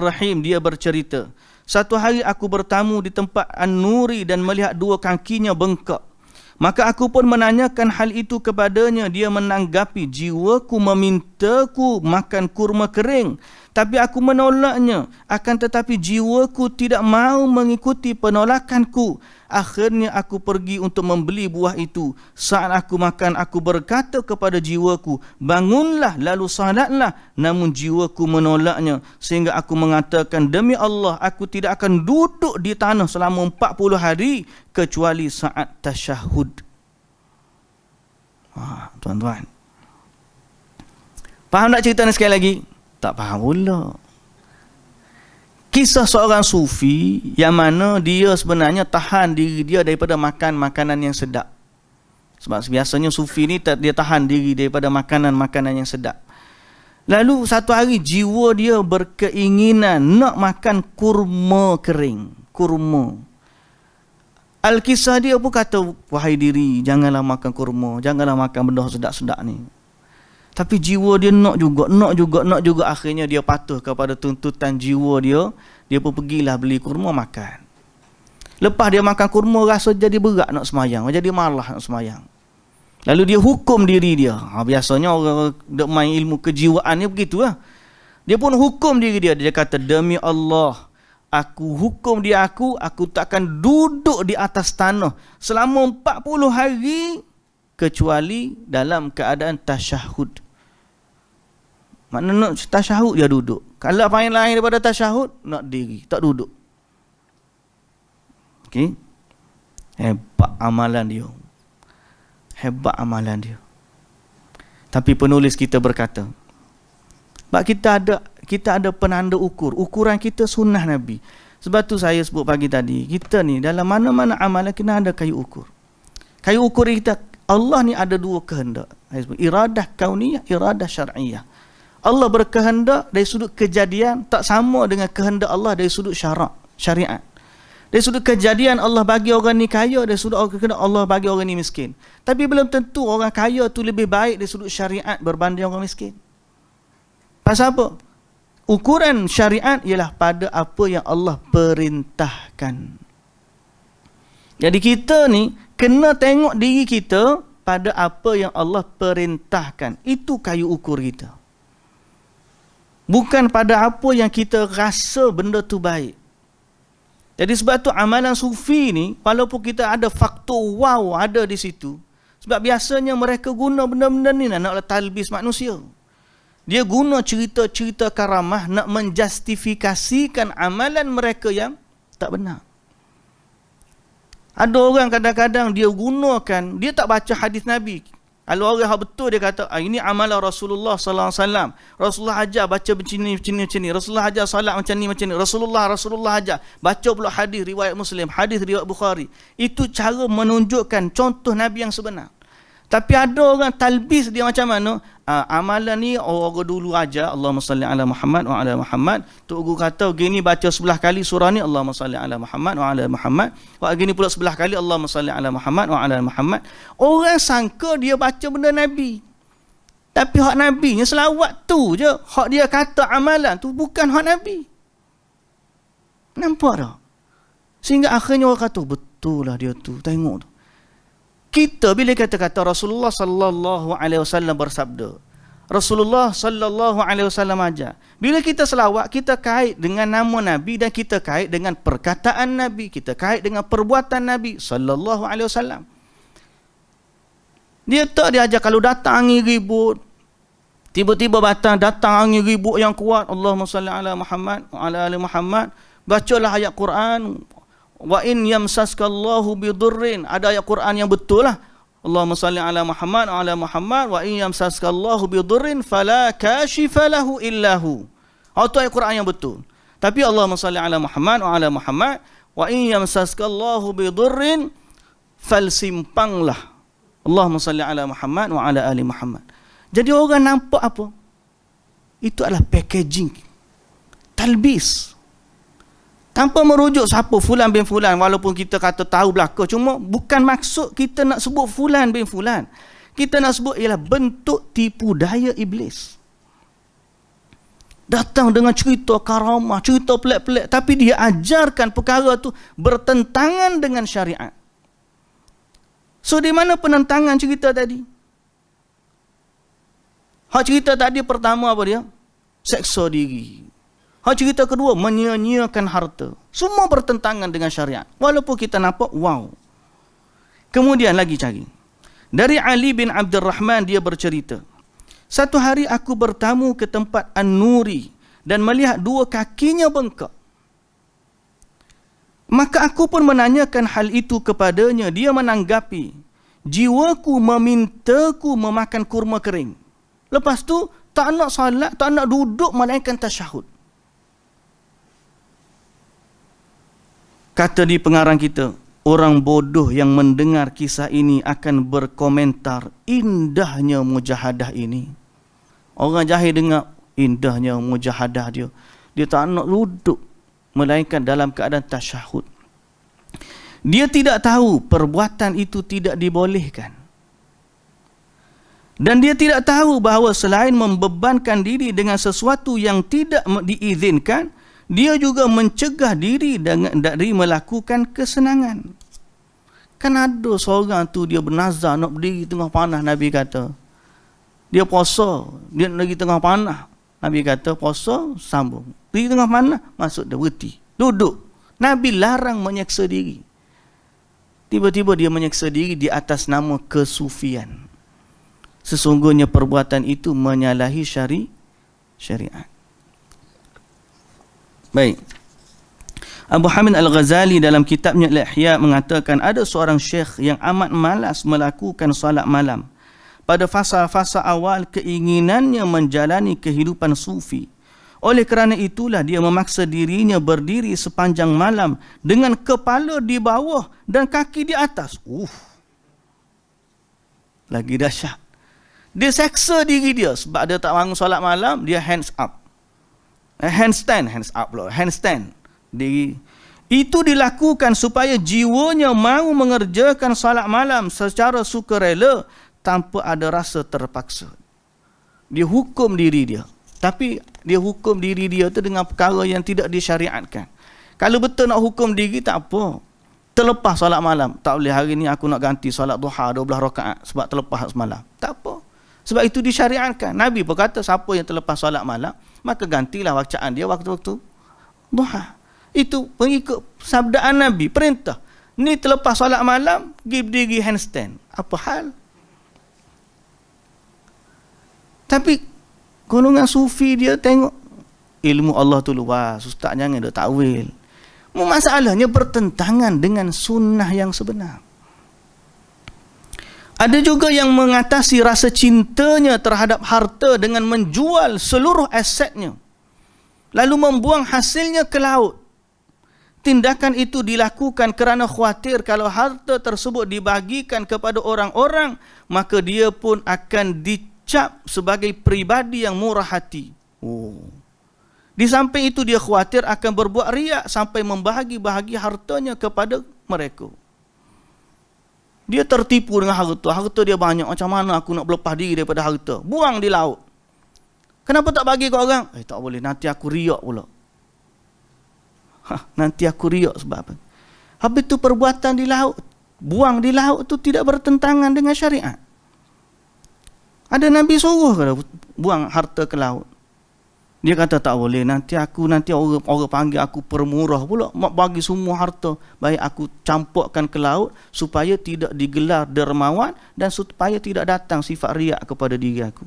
Rahim, dia bercerita, satu hari aku bertamu di tempat An-Nuri dan melihat dua kakinya bengkak. Maka aku pun menanyakan hal itu kepadanya. Dia menanggapi, jiwaku memintaku makan kurma kering, tapi aku menolaknya. Akan tetapi jiwaku tidak mahu mengikuti penolakanku. Akhirnya aku pergi untuk membeli buah itu. Saat aku makan, aku berkata kepada jiwaku, bangunlah lalu salatlah. Namun jiwaku menolaknya, sehingga aku mengatakan, demi Allah, aku tidak akan duduk di tanah selama 40 hari kecuali saat tasyahud. Tuan-tuan, faham tak cerita ni sekali lagi? Tak faham pula. Kisah seorang sufi yang mana dia sebenarnya tahan diri dia daripada makan makanan yang sedap. Sebab biasanya sufi ni dia tahan diri daripada makanan-makanan yang sedap. Lalu satu hari jiwa dia berkeinginan nak makan kurma kering. Kurma. Al-Kisah dia pun kata, wahai diri, janganlah makan kurma, janganlah makan benda sedap-sedap ni. Tapi jiwa dia nak juga. Akhirnya dia patuh kepada tuntutan jiwa dia. Dia pun pergilah beli kurma makan. Lepas dia makan kurma, rasa jadi berat nak semayang, jadi malah nak semayang. Lalu dia hukum diri dia. Biasanya orang dok main ilmu kejiwaan ni begitu lah. Dia pun hukum diri dia. Dia kata, demi Allah, aku hukum dia aku takkan duduk di atas tanah selama 40 hari kecuali dalam keadaan tasyahud. Maknanya nak tasyahud dia duduk. Kalau apa yang lain daripada tasyahud, nak diri, tak duduk. Okey. Hebat amalan dia. Hebat amalan dia. Tapi penulis kita berkata, sebab kita ada penanda ukur. Ukuran kita sunnah Nabi. Sebab tu saya sebut pagi tadi, kita ni dalam mana-mana amalan kena ada kayu ukur. Kayu ukur kita, Allah ni ada dua kehendak. Iradah kauniyah, iradah syar'iyah. Allah berkehendak dari sudut kejadian tak sama dengan kehendak Allah dari sudut syariat. Dari sudut kejadian Allah bagi orang ni kaya, dari sudut kehendak Allah bagi orang ni miskin. Tapi belum tentu orang kaya tu lebih baik dari sudut syariat berbanding orang miskin. Pasal apa? Ukuran syariat ialah pada apa yang Allah perintahkan. Jadi kita ni kena tengok diri kita pada apa yang Allah perintahkan. Itu kayu ukur kita. Bukan pada apa yang kita rasa benda tu baik. Jadi sebab tu amalan sufi ni, walaupun kita ada faktor wow ada di situ, sebab biasanya mereka guna benda-benda ni nak talbis manusia. Dia guna cerita-cerita karamah nak menjustifikasikan amalan mereka yang tak benar. Ada orang kadang-kadang dia gunakan, dia tak baca hadis Nabi. Kalau orang yang betul dia kata, ini amalan Rasulullah sallallahu alaihi wasallam. Rasulullah ajar baca macam ni. Rasulullah ajar salat macam ni. Rasulullah ajar baca pula hadis riwayat Muslim, hadis riwayat Bukhari. Itu cara menunjukkan contoh Nabi yang sebenar. Tapi ada orang talbis dia macam mana? Amalan ni orang dulu aja, Allahumma salli ala Muhammad wa ala Muhammad. Tok guru kata gini baca 11 kali surah ni, Allahumma salli ala Muhammad wa ala Muhammad. Wah gini pula 11 kali, Allahumma salli ala Muhammad wa ala Muhammad. Orang sangka dia baca benda Nabi. Tapi hak Nabi nya selawat tu je. Hak dia kata amalan tu bukan hak Nabi. Nampak tak? Sehingga akhirnya orang kata betul lah dia tu. Tengok tu. Kita bila kata-kata Rasulullah sallallahu alaihi wasallam bersabda, Rasulullah sallallahu alaihi wasallam ajar. Bila kita selawat, kita kait dengan nama Nabi dan kita kait dengan perkataan Nabi, kita kait dengan perbuatan Nabi sallallahu alaihi wasallam. Dia tak diajar kalau datang angin ribut, tiba-tiba datang angin ribut yang kuat, Allahumma salli ala Muhammad wa ala ali Muhammad, bacalah ayat Quran. Wa in yamsaskallahu bidurrin, ada ayat Quran yang betul lah. Allahumma salli ala Muhammad wa ala Muhammad wa in yamsaskallahu bidurrin fala kashifa lahu illahu. Itu ayat Quran yang betul. Tapi Allahumma salli ala Muhammad wa ala Muhammad Wa in yamsaskallahu bidurrin falsimpanglah. Allahumma salli ala Muhammad wa ala ali Muhammad. Jadi orang nampak apa? Itu adalah packaging, talbis, tanpa merujuk siapa fulan bin fulan. Walaupun kita kata tahu belaka, cuma bukan maksud kita nak sebut fulan bin fulan. Kita nak sebut ialah bentuk tipu daya iblis. Datang dengan cerita karamah, cerita pelik-pelik, tapi dia ajarkan perkara tu bertentangan dengan syariat. So di mana penentangan cerita tadi? Hak cerita tadi pertama apa dia? Seksa diri. Hak cerita kedua menyia-nyiakan harta. Semua bertentangan dengan syariat. Walaupun kita nampak wow. Kemudian lagi cari. Dari Ali bin Abdul Rahman, dia bercerita, satu hari aku bertamu ke tempat An-Nuri dan melihat dua kakinya bengkak. Maka aku pun menanyakan hal itu kepadanya. Dia menanggapi, jiwaku memintaku memakan kurma kering. Lepas tu tak nak salat, tak nak duduk melainkan tasyahud. Kata di pengarang kita, orang bodoh yang mendengar kisah ini akan berkomentar, indahnya mujahadah ini. Orang jahil dengar, indahnya mujahadah dia. Dia tak nak duduk melainkan dalam keadaan tasyahud. Dia tidak tahu perbuatan itu tidak dibolehkan. Dan dia tidak tahu bahawa selain membebankan diri dengan sesuatu yang tidak diizinkan, dia juga mencegah diri dari melakukan kesenangan. Kan ada seorang tu dia bernazar nak berdiri tengah panah, Nabi kata. Dia puasa, dia nak pergi tengah panah. Nabi kata puasa, sambung. Pergi tengah panah, masuk dia berhenti. Duduk. Nabi larang menyeksa diri. Tiba-tiba dia menyeksa diri di atas nama kesufian. Sesungguhnya perbuatan itu menyalahi syariat. Baik. Abu Hamid Al-Ghazali dalam kitabnya Al-Ihya mengatakan ada seorang syekh yang amat malas melakukan solat malam. Pada fasa-fasa awal keinginannya menjalani kehidupan sufi. Oleh kerana itulah dia memaksa dirinya berdiri sepanjang malam dengan kepala di bawah dan kaki di atas. Lagi dahsyat. Dia seksa diri dia sebab dia tak bangun solat malam, dia hands up. Handstand diri. Itu dilakukan supaya jiwanya mahu mengerjakan solat malam secara sukarela tanpa ada rasa terpaksa. Dia hukum diri dia. Tapi dia hukum diri dia tu dengan perkara yang tidak disyariatkan. Kalau betul nak hukum diri, tak apa. Terlepas solat malam. Tak boleh, hari ni aku nak ganti solat duha 12 rakaat sebab terlepas semalam. Tak apa. Sebab itu disyariatkan. Nabi pun kata siapa yang terlepas solat malam, maka gantilah bacaan dia waktu-waktu duha. Itu pengikut sabdaan Nabi, perintah. Ni terlepas solat malam, pergi berdiri handstand. Apa hal? Tapi golongan sufi dia tengok ilmu Allah tu luas, ustaz jangan dia takwil. Masalahnya bertentangan dengan sunnah yang sebenar. Ada juga yang mengatasi rasa cintanya terhadap harta dengan menjual seluruh asetnya, lalu membuang hasilnya ke laut. Tindakan itu dilakukan kerana khawatir kalau harta tersebut dibagikan kepada orang-orang, maka dia pun akan dicap sebagai pribadi yang murah hati. Di samping itu dia khawatir akan berbuat riak sampai membahagi-bahagi hartanya kepada mereka. Dia tertipu dengan harta. Harta dia banyak. Macam mana aku nak berlepas diri daripada harta? Buang di laut. Kenapa tak bagi ke orang? Tak boleh. Nanti aku riak pula. Nanti aku riak sebab apa? Habis itu perbuatan di laut. Buang di laut itu tidak bertentangan dengan syariat. Ada Nabi suruh ke buang harta ke laut? Dia kata tak boleh. Nanti orang panggil aku permurah pula. Bagi semua harta. Baik aku campurkan ke laut supaya tidak digelar dermawan dan supaya tidak datang sifat riak kepada diri aku.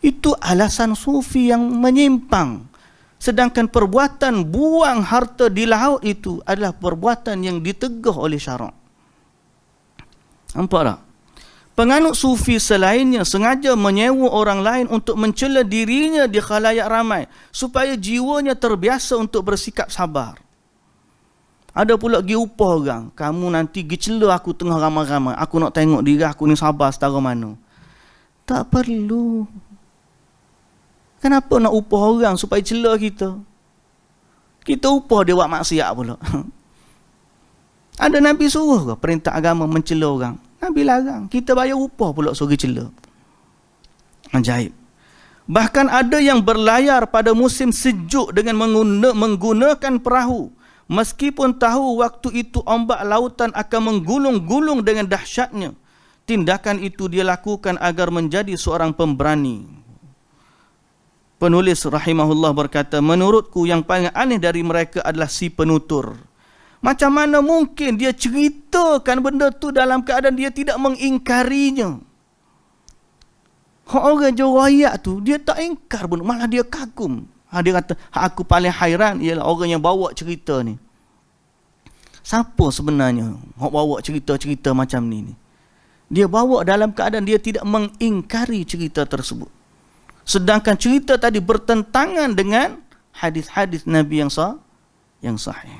Itu alasan sufi yang menyimpang. Sedangkan perbuatan buang harta di laut itu adalah perbuatan yang ditegah oleh syarak. Nampak tak? Penganut sufi selainnya sengaja menyewa orang lain untuk mencela dirinya di khalayak ramai supaya jiwanya terbiasa untuk bersikap sabar. Ada pula pergi upah orang. Kamu nanti pergi cela aku tengah ramai-ramai. Aku nak tengok diri aku ni sabar setara mana. Tak perlu. Kenapa nak upah orang supaya cela kita? Kita upah dia buat maksiat pula. Ada Nabi suruh ke perintah agama mencela orang? Nabi larang. Kita bayar upah pula suruh cela. Ajaib. Bahkan ada yang berlayar pada musim sejuk dengan menggunakan perahu. Meskipun tahu waktu itu ombak lautan akan menggulung-gulung dengan dahsyatnya. Tindakan itu dia lakukan agar menjadi seorang pemberani. Penulis rahimahullah berkata, menurutku yang paling aneh dari mereka adalah si penutur. Macam mana mungkin dia ceritakan benda tu dalam keadaan dia tidak mengingkarinya? Orang jawab tu, dia tak ingkar pun, malah dia kagum. Dia kata, aku paling hairan ialah orang yang bawa cerita ni. Siapa sebenarnya yang bawa cerita-cerita macam ni? Dia bawa dalam keadaan dia tidak mengingkari cerita tersebut. Sedangkan cerita tadi bertentangan dengan hadis-hadis Nabi yang sahih.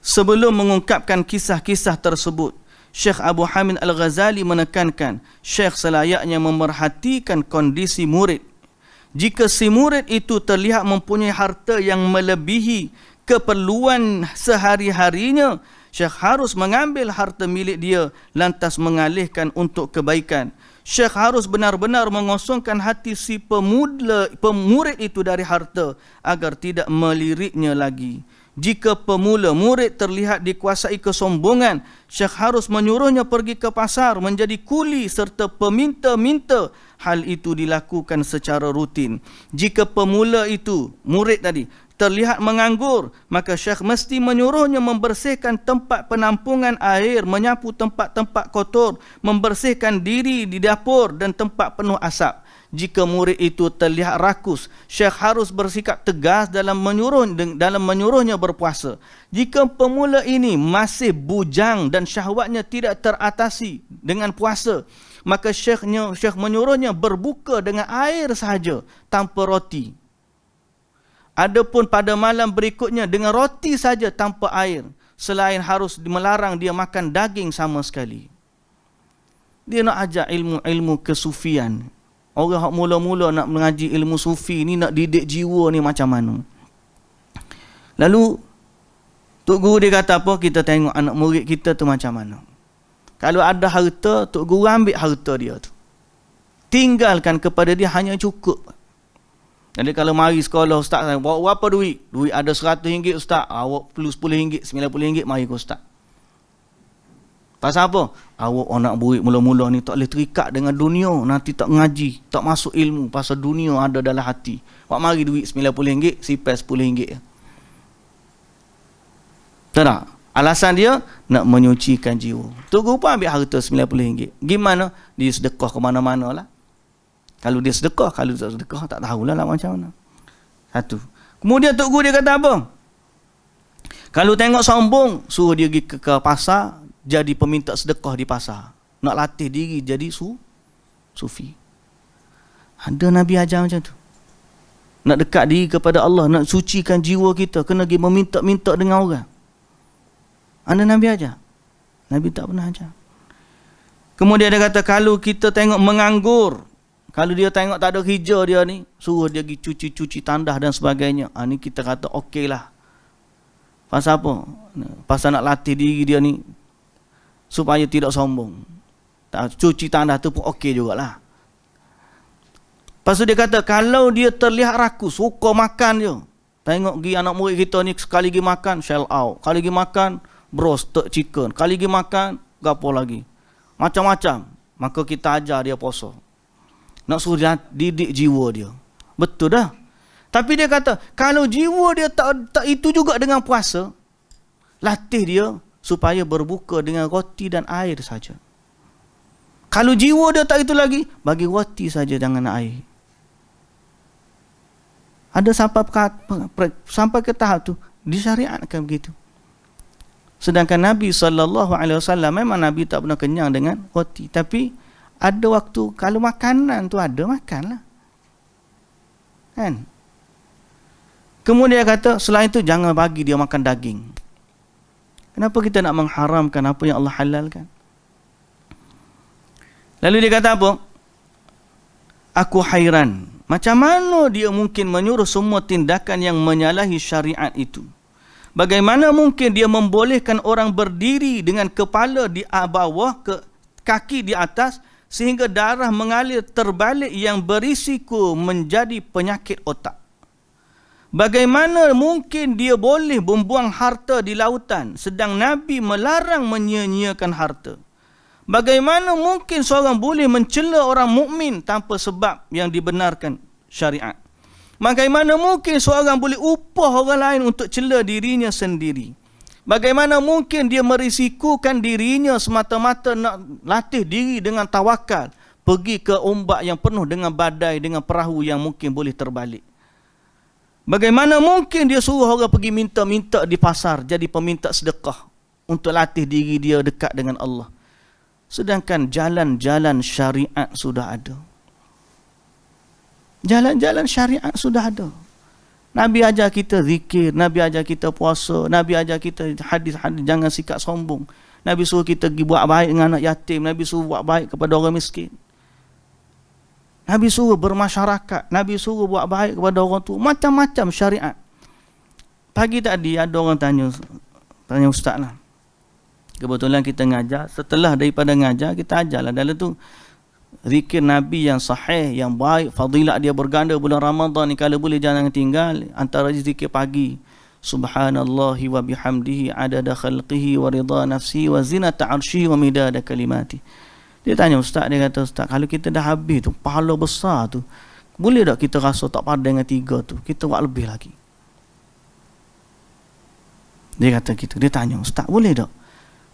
Sebelum mengungkapkan kisah-kisah tersebut, Syekh Abu Hamid Al-Ghazali menekankan, Syekh selayaknya memerhatikan kondisi murid. Jika si murid itu terlihat mempunyai harta yang melebihi keperluan sehari-harinya, Syekh harus mengambil harta milik dia lantas mengalihkan untuk kebaikan. Syekh harus benar-benar mengosongkan hati si pemurid itu dari harta agar tidak meliriknya lagi. Jika pemula murid terlihat dikuasai kesombongan, Syekh harus menyuruhnya pergi ke pasar menjadi kuli serta peminta-minta. Hal itu dilakukan secara rutin. Jika pemula itu, murid tadi, terlihat menganggur, maka Syekh mesti menyuruhnya membersihkan tempat penampungan air, menyapu tempat-tempat kotor, membersihkan diri di dapur dan tempat penuh asap. Jika murid itu terlihat rakus, Syekh harus bersikap tegas dalam menyuruhnya berpuasa. Jika pemula ini masih bujang dan syahwatnya tidak teratasi dengan puasa, maka Syekh menyuruhnya berbuka dengan air sahaja tanpa roti. Adapun pada malam berikutnya dengan roti saja tanpa air, selain harus melarang dia makan daging sama sekali. Dia nak ajar ilmu-ilmu kesufian. Orang yang mula-mula nak mengaji ilmu sufi ni, nak didik jiwa ni macam mana. Lalu Tok Guru dia kata apa? Kita tengok anak murid kita tu macam mana. Kalau ada harta, Tok Guru ambil harta dia tu, tinggalkan kepada dia hanya cukup. Jadi kalau mari sekolah, ustaz, bawa berapa duit? Duit ada RM100 ustaz, awak perlu RM10, RM90, mari ke ustaz. Pasal apa? Awak anak murid mula-mula ni tak boleh terikat dengan dunia, nanti tak ngaji, tak masuk ilmu, pasal dunia ada dalam hati. Awak mari duit RM90, sipai RM10. Tak? Alasan dia nak menyucikan jiwa. Tok Guru pun ambil harta RM90. Gimana? Dia sedekah ke mana-mana lah. Kalau dia sedekah, kalau tak sedekah, tak tahulah lah macam mana. Satu. Kemudian Tok Guru dia kata apa? Kalau tengok sombong, suruh dia pergi ke pasar, jadi peminta sedekah di pasar. Nak latih diri jadi sufi. Ada Nabi ajar macam tu. Nak dekat diri kepada Allah, nak sucikan jiwa kita, kena pergi meminta-minta dengan orang. Ada Nabi ajar? Nabi tak pernah ajar. Kemudian dia kata, kalau kita tengok menganggur, kalau dia tengok tak ada kerja dia ni, suruh dia pergi cuci-cuci tandas dan sebagainya. Ni kita kata okey lah. Pasal apa? Pasal nak latih diri dia ni supaya tidak sombong. Cuci tandas tu pun okey jugalah. Lepas tu dia kata, kalau dia terlihat rakus, suka makan je. Tengok pergi anak murid kita ni, sekali lagi makan, shell out. Kali lagi makan, roasted chicken. Kali lagi makan, gapo lagi. Macam-macam. Maka kita ajar dia puasa. Nak suruh dia didik jiwa dia. Betul dah. Tapi dia kata, kalau jiwa dia tak itu juga dengan puasa, latih dia supaya berbuka dengan roti dan air saja. Kalau jiwa dia tak itu lagi, bagi roti saja, jangan air. Ada sampai ke tahap tu, disyariatkan begitu. Sedangkan Nabi SAW, memang Nabi tak pernah kenyang dengan roti. Tapi ada waktu, kalau makanan tu ada, makanlah. Kan? Kemudian dia kata, selain itu jangan bagi dia makan daging. Kenapa kita nak mengharamkan apa yang Allah halalkan? Lalu dia kata apa? Aku hairan. Macam mana dia mungkin menyuruh semua tindakan yang menyalahi syariat itu? Bagaimana mungkin dia membolehkan orang berdiri dengan kepala di bawah, kaki di atas, sehingga darah mengalir terbalik yang berisiko menjadi penyakit otak? Bagaimana mungkin dia boleh membuang harta di lautan, sedang Nabi melarang menyia-nyiakan harta? Bagaimana mungkin seorang boleh mencela orang mukmin tanpa sebab yang dibenarkan syariat? Bagaimana mungkin seorang boleh upah orang lain untuk cela dirinya sendiri? Bagaimana mungkin dia merisikokan dirinya semata-mata nak latih diri dengan tawakal, pergi ke ombak yang penuh dengan badai, dengan perahu yang mungkin boleh terbalik? Bagaimana mungkin dia suruh orang pergi minta-minta di pasar, jadi peminta sedekah untuk latih diri dia dekat dengan Allah? Sedangkan jalan-jalan syariat sudah ada. Jalan-jalan syariat sudah ada. Nabi ajar kita zikir, Nabi ajar kita puasa, Nabi ajar kita hadis-hadis jangan sikap sombong. Nabi suruh kita pergi buat baik dengan anak yatim, Nabi suruh buat baik kepada orang miskin. Nabi suruh bermasyarakat, Nabi suruh buat baik kepada orang tua, macam-macam syariat. Pagi tadi ada orang tanya ustaz lah. Kebetulan kita ngajar, setelah daripada ngajar kita ajarlah dalam tu zikir Nabi yang sahih, yang baik, fadilat dia berganda bulan Ramadan ni, kalau boleh jangan tinggal. Antara zikir pagi, subhanallahi wa bihamdihi adada khalqihi wa ridha nafsi wa zinata arsyihi wa midada kalimati. Dia tanya ustaz, dia kata ustaz, kalau kita dah habis tu pahala besar tu, boleh tak kita rasa tak pada dengan 3 tu, kita buat lebih lagi? Dia kata gitu. Dia tanya ustaz, boleh tak?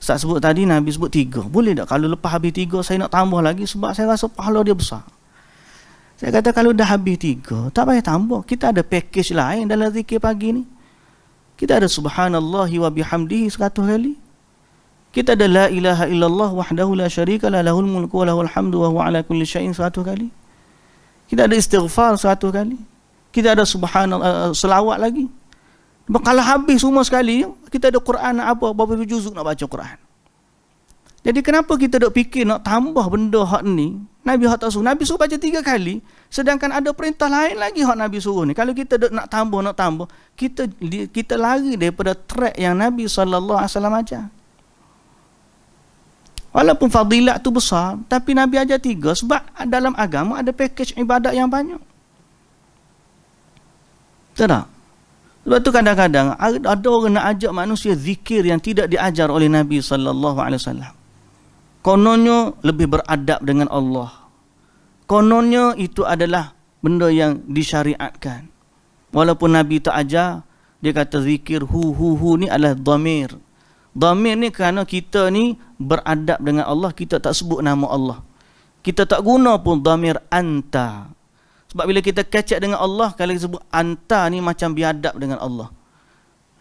Ustaz sebut tadi Nabi sebut 3, boleh tak kalau lepas habis 3 saya nak tambah lagi, sebab saya rasa pahala dia besar? Saya kata kalau dah habis 3 tak payah tambah, kita ada package lain dalam zikir pagi ni. Kita ada subhanallahi wa bihamdihi 100 kali. Kita ada la ilaha illallah wahdahu la syarika lah, lahul mulku wa lahul hamdu wa huwa ala kulli syai'in 100 kali. Kita ada istighfar 100 kali. Kita ada subhanallah, selawat lagi. Kalau habis semua sekali, kita ada Quran nak apa, berapa juzuk nak baca Quran. Jadi kenapa kita dok fikir nak tambah benda hak ni? Nabi hak tak suruh. Nabi suruh baca 3 kali, sedangkan ada perintah lain lagi hak Nabi suruh ni. Kalau kita dok nak tambah, kita lari daripada track yang Nabi sallallahu alaihi wasallam ajar. Walaupun fadilat tu besar, tapi Nabi ajar 3 sebab dalam agama ada package ibadat yang banyak. Tak? Sebab tu kadang-kadang ada orang nak ajak manusia zikir yang tidak diajar oleh Nabi sallallahu alaihi wasallam. Kononnya lebih beradab dengan Allah. Kononnya itu adalah benda yang disyariatkan. Walaupun Nabi tak ajar, dia kata zikir hu ni adalah dhamir. Dhamir ni kerana kita ni beradab dengan Allah, kita tak sebut nama Allah. Kita tak guna pun dhamir anta. Sebab bila kita kecek dengan Allah, kalau kita sebut anta ni macam biadab dengan Allah.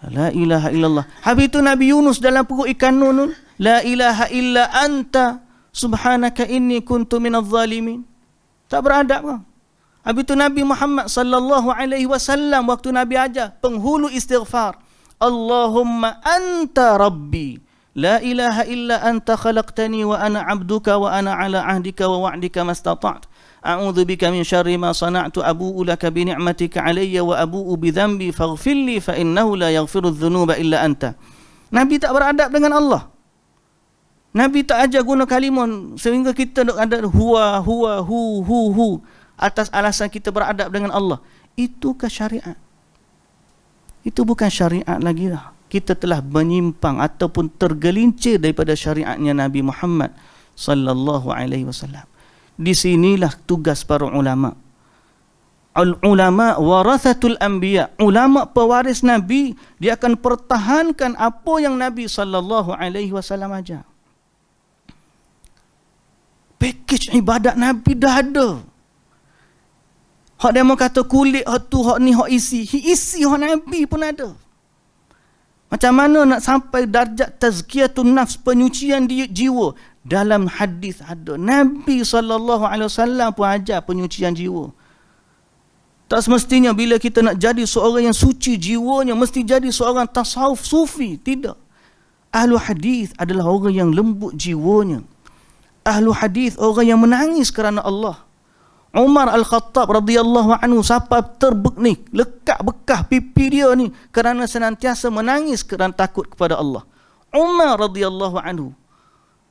La ilaha illallah. Habis itu Nabi Yunus dalam perut ikan Nun, la ilaha illa anta subhanaka inni kuntu minadh zalimin. Tak beradab ke? Habis itu Nabi Muhammad sallallahu alaihi wasallam waktu Nabi ajar penghulu istighfar, Allahumma anta rabbi la ilaha illa anta khalaqtani wa ana abduka wa ana ala ahdika wa wa'dika mastata'tu a'udzu bika min syarri ma sana'tu abu'u laka bi ni'matika alayya wa abu'u bi dhanbi faghfir li fa innahu la yaghfiru dhunuba illa anta. Nabi tak beradab dengan Allah. Nabi tak ajar guna kalimah sehingga kita nak ada huwa hu atas alasan kita beradab dengan Allah. Itu ke syariat? Itu bukan syariat lagi dah. Kita telah menyimpang ataupun tergelincir daripada syariatnya Nabi Muhammad sallallahu alaihi wasallam. Di sinilah tugas para ulama. Al-ulama warathatul anbiya. Ulama pewaris Nabi, dia akan pertahankan apa yang Nabi sallallahu alaihi wasallam ajar. Package ibadat Nabi dah ada. Hak dia mau kata kulit, hak tu, hak ni, hak isi. Isi hak Nabi pun ada. Macam mana nak sampai darjat tazkiyatun nafs, penyucian jiwa? Dalam hadis ada. Nabi SAW pun ajar penyucian jiwa. Tak semestinya bila kita nak jadi seorang yang suci jiwanya, mesti jadi seorang tasawuf sufi. Tidak. Ahlu hadis adalah orang yang lembut jiwanya. Ahlu hadis orang yang menangis kerana Allah. Umar Al-Khattab radhiyallahu anhu sampai terbeknih, lekat bekah pipi dia ni kerana senantiasa menangis kerana takut kepada Allah. Umar radhiyallahu anhu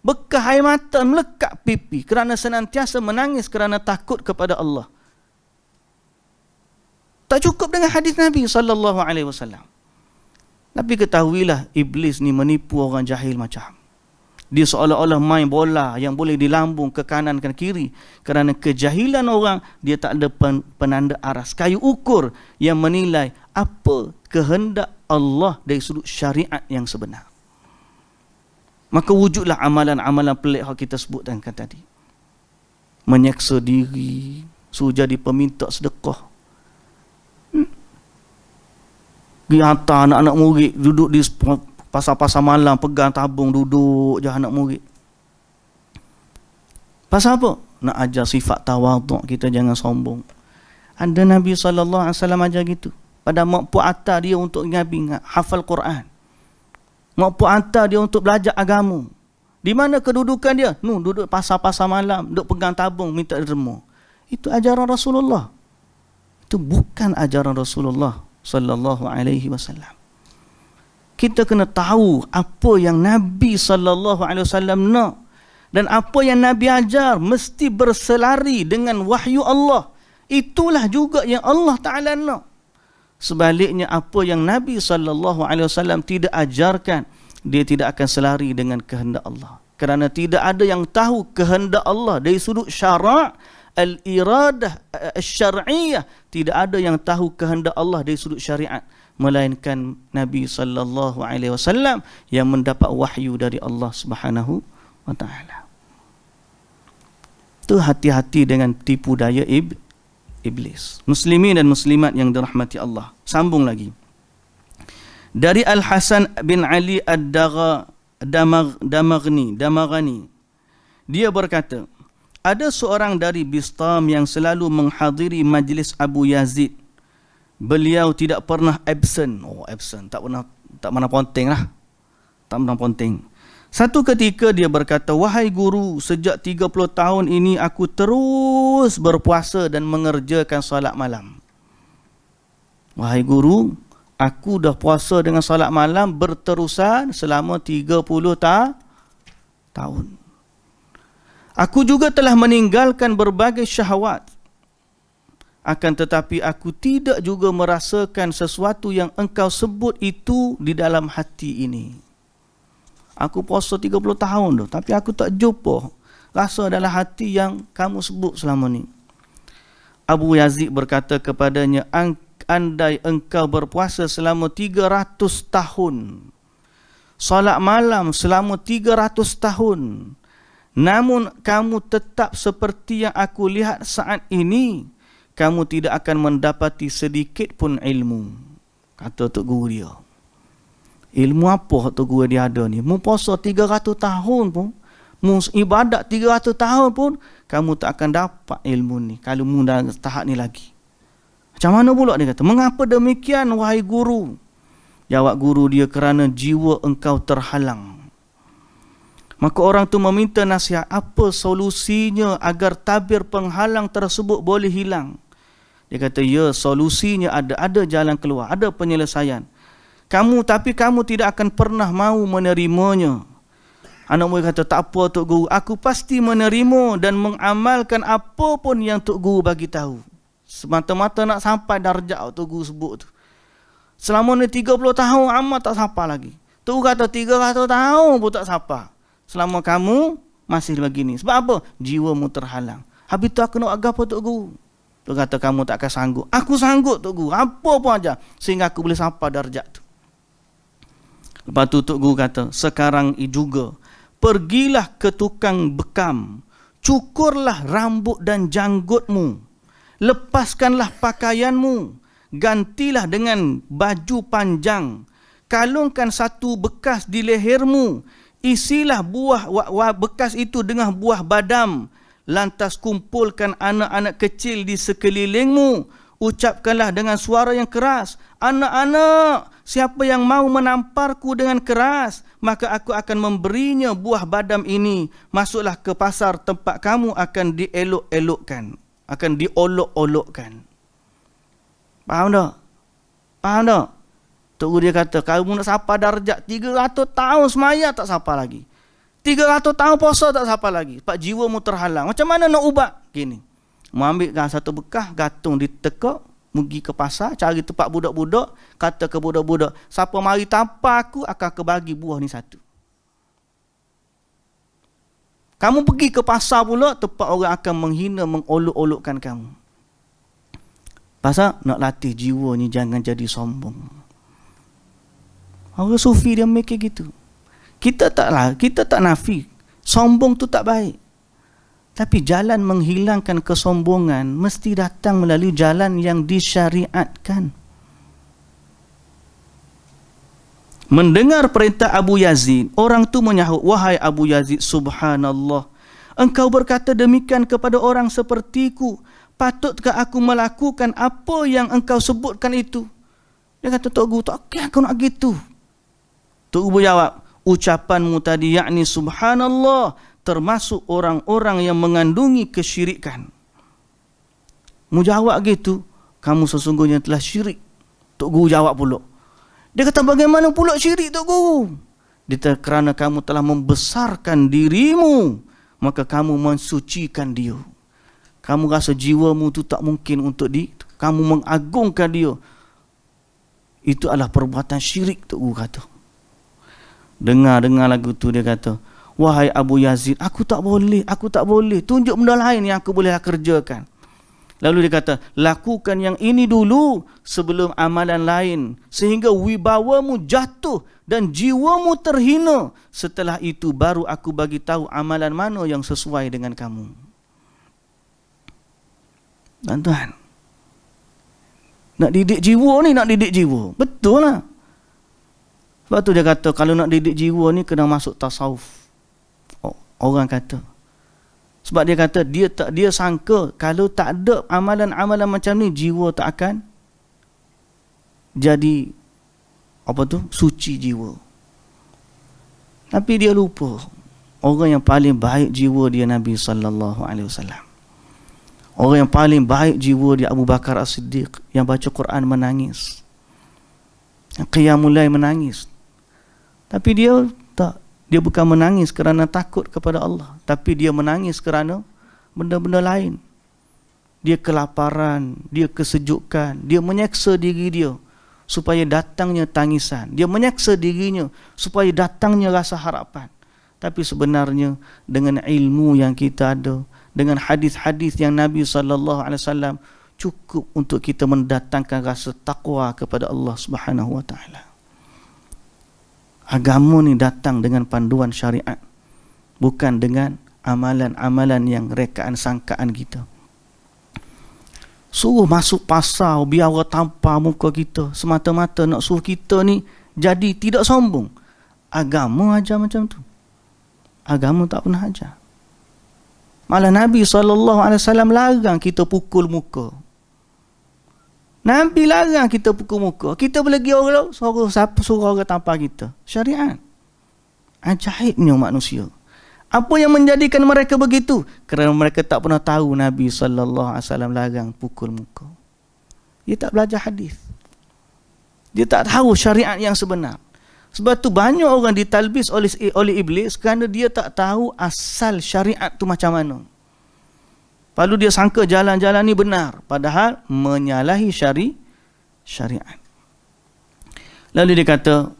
bekah air mata melekat pipi kerana senantiasa menangis kerana takut kepada Allah. Tak cukup dengan hadis Nabi sallallahu alaihi wasallam. Tapi ketahuilah iblis ni menipu orang jahil macam. Dia seolah-olah main bola yang boleh dilambung ke kanan ke kiri. Kerana kejahilan orang, dia tak ada penanda aras, kayu ukur yang menilai apa kehendak Allah dari sudut syariat yang sebenar. Maka wujudlah amalan-amalan pelik yang kita sebutkan tadi. Menyeksa diri, suruh jadi peminta sedekah. Pergi hantar anak-anak murid duduk di pasar-pasar malam, pegang tabung, duduk je anak murid. Pasal apa? Nak ajar sifat tawaduk, kita jangan sombong. Ada Nabi SAW ajar gitu. Pada mak puak atar dia untuk Nabi hafal Quran. Mak puak atar dia untuk belajar agama. Di mana kedudukan dia? Duduk pasar-pasar malam, duduk pegang tabung, minta derma. Itu ajaran Rasulullah. Itu bukan ajaran Rasulullah sallallahu alaihi wasallam. Kita kena tahu apa yang Nabi sallallahu alaihi wasallam nak, dan apa yang Nabi ajar mesti berselari dengan wahyu Allah. Itulah juga yang Allah Taala nak. Sebaliknya apa yang Nabi sallallahu alaihi wasallam tidak ajarkan, dia tidak akan selari dengan kehendak Allah. Kerana tidak ada yang tahu kehendak Allah dari sudut syarak, al-iradah asy-syar'iyyah, tidak ada yang tahu kehendak Allah dari sudut syariat melainkan Nabi sallallahu alaihi wasallam yang mendapat wahyu dari Allah Subhanahu wa taala. Tu hati-hati dengan tipu daya iblis. Muslimin dan muslimat yang dirahmati Allah. Sambung lagi. Dari Al-Hasan bin Ali Ad-Damaghani, dia berkata, ada seorang dari Bistam yang selalu menghadiri majlis Abu Yazid. Beliau tidak pernah absent. Tak pernah ponteng lah. Tak pernah ponteng. Satu ketika dia berkata, wahai guru, sejak 30 tahun ini aku terus berpuasa dan mengerjakan solat malam. Wahai guru, aku dah puasa dengan solat malam berterusan selama 30 tahun. Aku juga telah meninggalkan berbagai syahwat. Akan tetapi aku tidak juga merasakan sesuatu yang engkau sebut itu di dalam hati ini. Aku puasa 30 tahun tu, tapi aku tak jumpa rasa dalam hati yang kamu sebut selama ni. Abu Yazid berkata kepadanya, andai engkau berpuasa selama 300 tahun, solat malam selama 300 tahun, namun kamu tetap seperti yang aku lihat saat ini, kamu tidak akan mendapati sedikit pun ilmu. Kata Tok Guru dia. Ilmu apa Tok Guru dia ada ni? Mu puasa 300 tahun pun, mu ibadat 300 tahun pun, kamu tak akan dapat ilmu ni kalau mu dah tahap ni lagi. Macam mana pula dia kata? Mengapa demikian wahai guru? Jawab guru dia, kerana jiwa engkau terhalang. Maka orang tu meminta nasihat, apa solusinya agar tabir penghalang tersebut boleh hilang? Dia kata, ya, solusinya ada jalan keluar, ada penyelesaian. Tapi kamu tidak akan pernah mahu menerimanya. Anak murid kata, tak apa Tok Guru, aku pasti menerima dan mengamalkan apa pun yang Tok Guru bagi tahu. Semata-mata nak sampai darjat Tok Guru sebut tu. Selama ni 30 tahun amat tak sampai lagi. Tok Guru kata 300 tahun pun tak sampai. Selama kamu masih begini. Sebab apa? Jiwamu terhalang. Habis tu aku nak agak apa Tok Guru? Tok kata kamu tak akan sanggup. Aku sanggup Tok Guru. Apa pun aja. Sehingga aku boleh sampai darjat tu. Lepas tu Tok Guru kata, sekarang juga pergilah ke tukang bekam. Cukurlah rambut dan janggutmu. Lepaskanlah pakaianmu. Gantilah dengan baju panjang. Kalungkan satu bekas di lehermu. Isilah buah bekas itu dengan buah badam. Lantas kumpulkan anak-anak kecil di sekelilingmu ucapkanlah dengan suara yang keras, anak-anak, siapa yang mau menamparku dengan keras, maka aku akan memberinya buah badam ini. Masuklah ke pasar, tempat kamu akan dielok-elokkan, akan diolok-olokkan. Faham tak? Faham tak? Tok Guru dia kata, kamu nak sapa darjat 300 tahun semaya tak sapa lagi. 300 tahun puasa tak sapa lagi. Sebab jiwamu terhalang. Macam mana nak ubat? Gini. Mu ambil satu bekah, gantung di tekak, pergi ke pasar, cari tempat budak-budak, kata ke budak-budak, siapa mari tanpa aku akan kebagi buah ni satu. Kamu pergi ke pasar pula, tempat orang akan menghina, mengolok-olokkan kamu. Pasal nak latih jiwa ni jangan jadi sombong. Orang sufi dia mikir gitu. Kita tak nafi. Sombong tu tak baik. Tapi jalan menghilangkan kesombongan mesti datang melalui jalan yang disyariatkan. Mendengar perintah Abu Yazid, orang tu menyahut, wahai Abu Yazid, subhanallah, engkau berkata demikian kepada orang sepertiku. Patutkah aku melakukan apa yang engkau sebutkan itu? Dia kata, Tok Guru, tak okay, aku nak gitu. Tok Guru jawab, ucapanmu tadi yakni subhanallah termasuk orang-orang yang mengandungi kesyirikan. Mu jawab gitu, kamu sesungguhnya telah syirik. Tok Guru jawab pula. Dia kata, bagaimana pula syirik, Tok Guru? Dia kata, kerana kamu telah membesarkan dirimu, maka kamu mensucikan dia. Kamu rasa jiwamu tu tak mungkin untuk kamu mengagungkan dia. Itu adalah perbuatan syirik, Tok Guru kata. Dengar lagu tu, dia kata, wahai Abu Yazid, aku tak boleh. Tunjuk benda lain yang aku boleh kerjakan. Lalu dia kata, lakukan yang ini dulu sebelum amalan lain, sehingga wibawamu jatuh dan jiwamu terhina. Setelah itu baru aku bagi tahu amalan mana yang sesuai dengan kamu. Tuan-tuan, nak didik jiwa. Betul lah. Sebab tu dia kata, kalau nak didik jiwa ni kena masuk tasawuf. Orang kata. Sebab dia kata, dia sangka kalau tak ada amalan-amalan macam ni, jiwa tak akan jadi suci jiwa. Tapi dia lupa, orang yang paling baik jiwa dia Nabi SAW. Orang yang paling baik jiwa dia Abu Bakar As-Siddiq, yang baca Quran menangis, yang qiyamul lail menangis. Tapi dia bukan menangis kerana takut kepada Allah, tapi dia menangis kerana benda-benda lain. Dia kelaparan, dia kesejukan, dia menyeksa diri dia supaya datangnya tangisan. Dia menyeksa dirinya supaya datangnya rasa harapan. Tapi sebenarnya dengan ilmu yang kita ada, dengan hadis-hadis yang Nabi SAW, cukup untuk kita mendatangkan rasa takwa kepada Allah Subhanahu Wa Taala. Agama ni datang dengan panduan syariat, bukan dengan amalan-amalan yang rekaan sangkaan kita. Suruh masuk pasar biar orang tampar muka kita, semata-mata nak suruh kita ni jadi tidak sombong. Agama ajar macam tu. Agama tak pernah ajar. Malah Nabi SAW larang kita pukul muka. Nabi larang kita pukul muka. Kita boleh pergi orang suruh orang tampar kita. Syariat. Ajaibnya manusia. Apa yang menjadikan mereka begitu? Kerana mereka tak pernah tahu Nabi SAW larang pukul muka. Dia tak belajar hadis. Dia tak tahu syariat yang sebenar. Sebab tu banyak orang ditalbis oleh iblis kerana dia tak tahu asal syariat tu macam mana. Lalu dia sangka jalan-jalan ni benar, padahal menyalahi syariat. Lalu dia kata,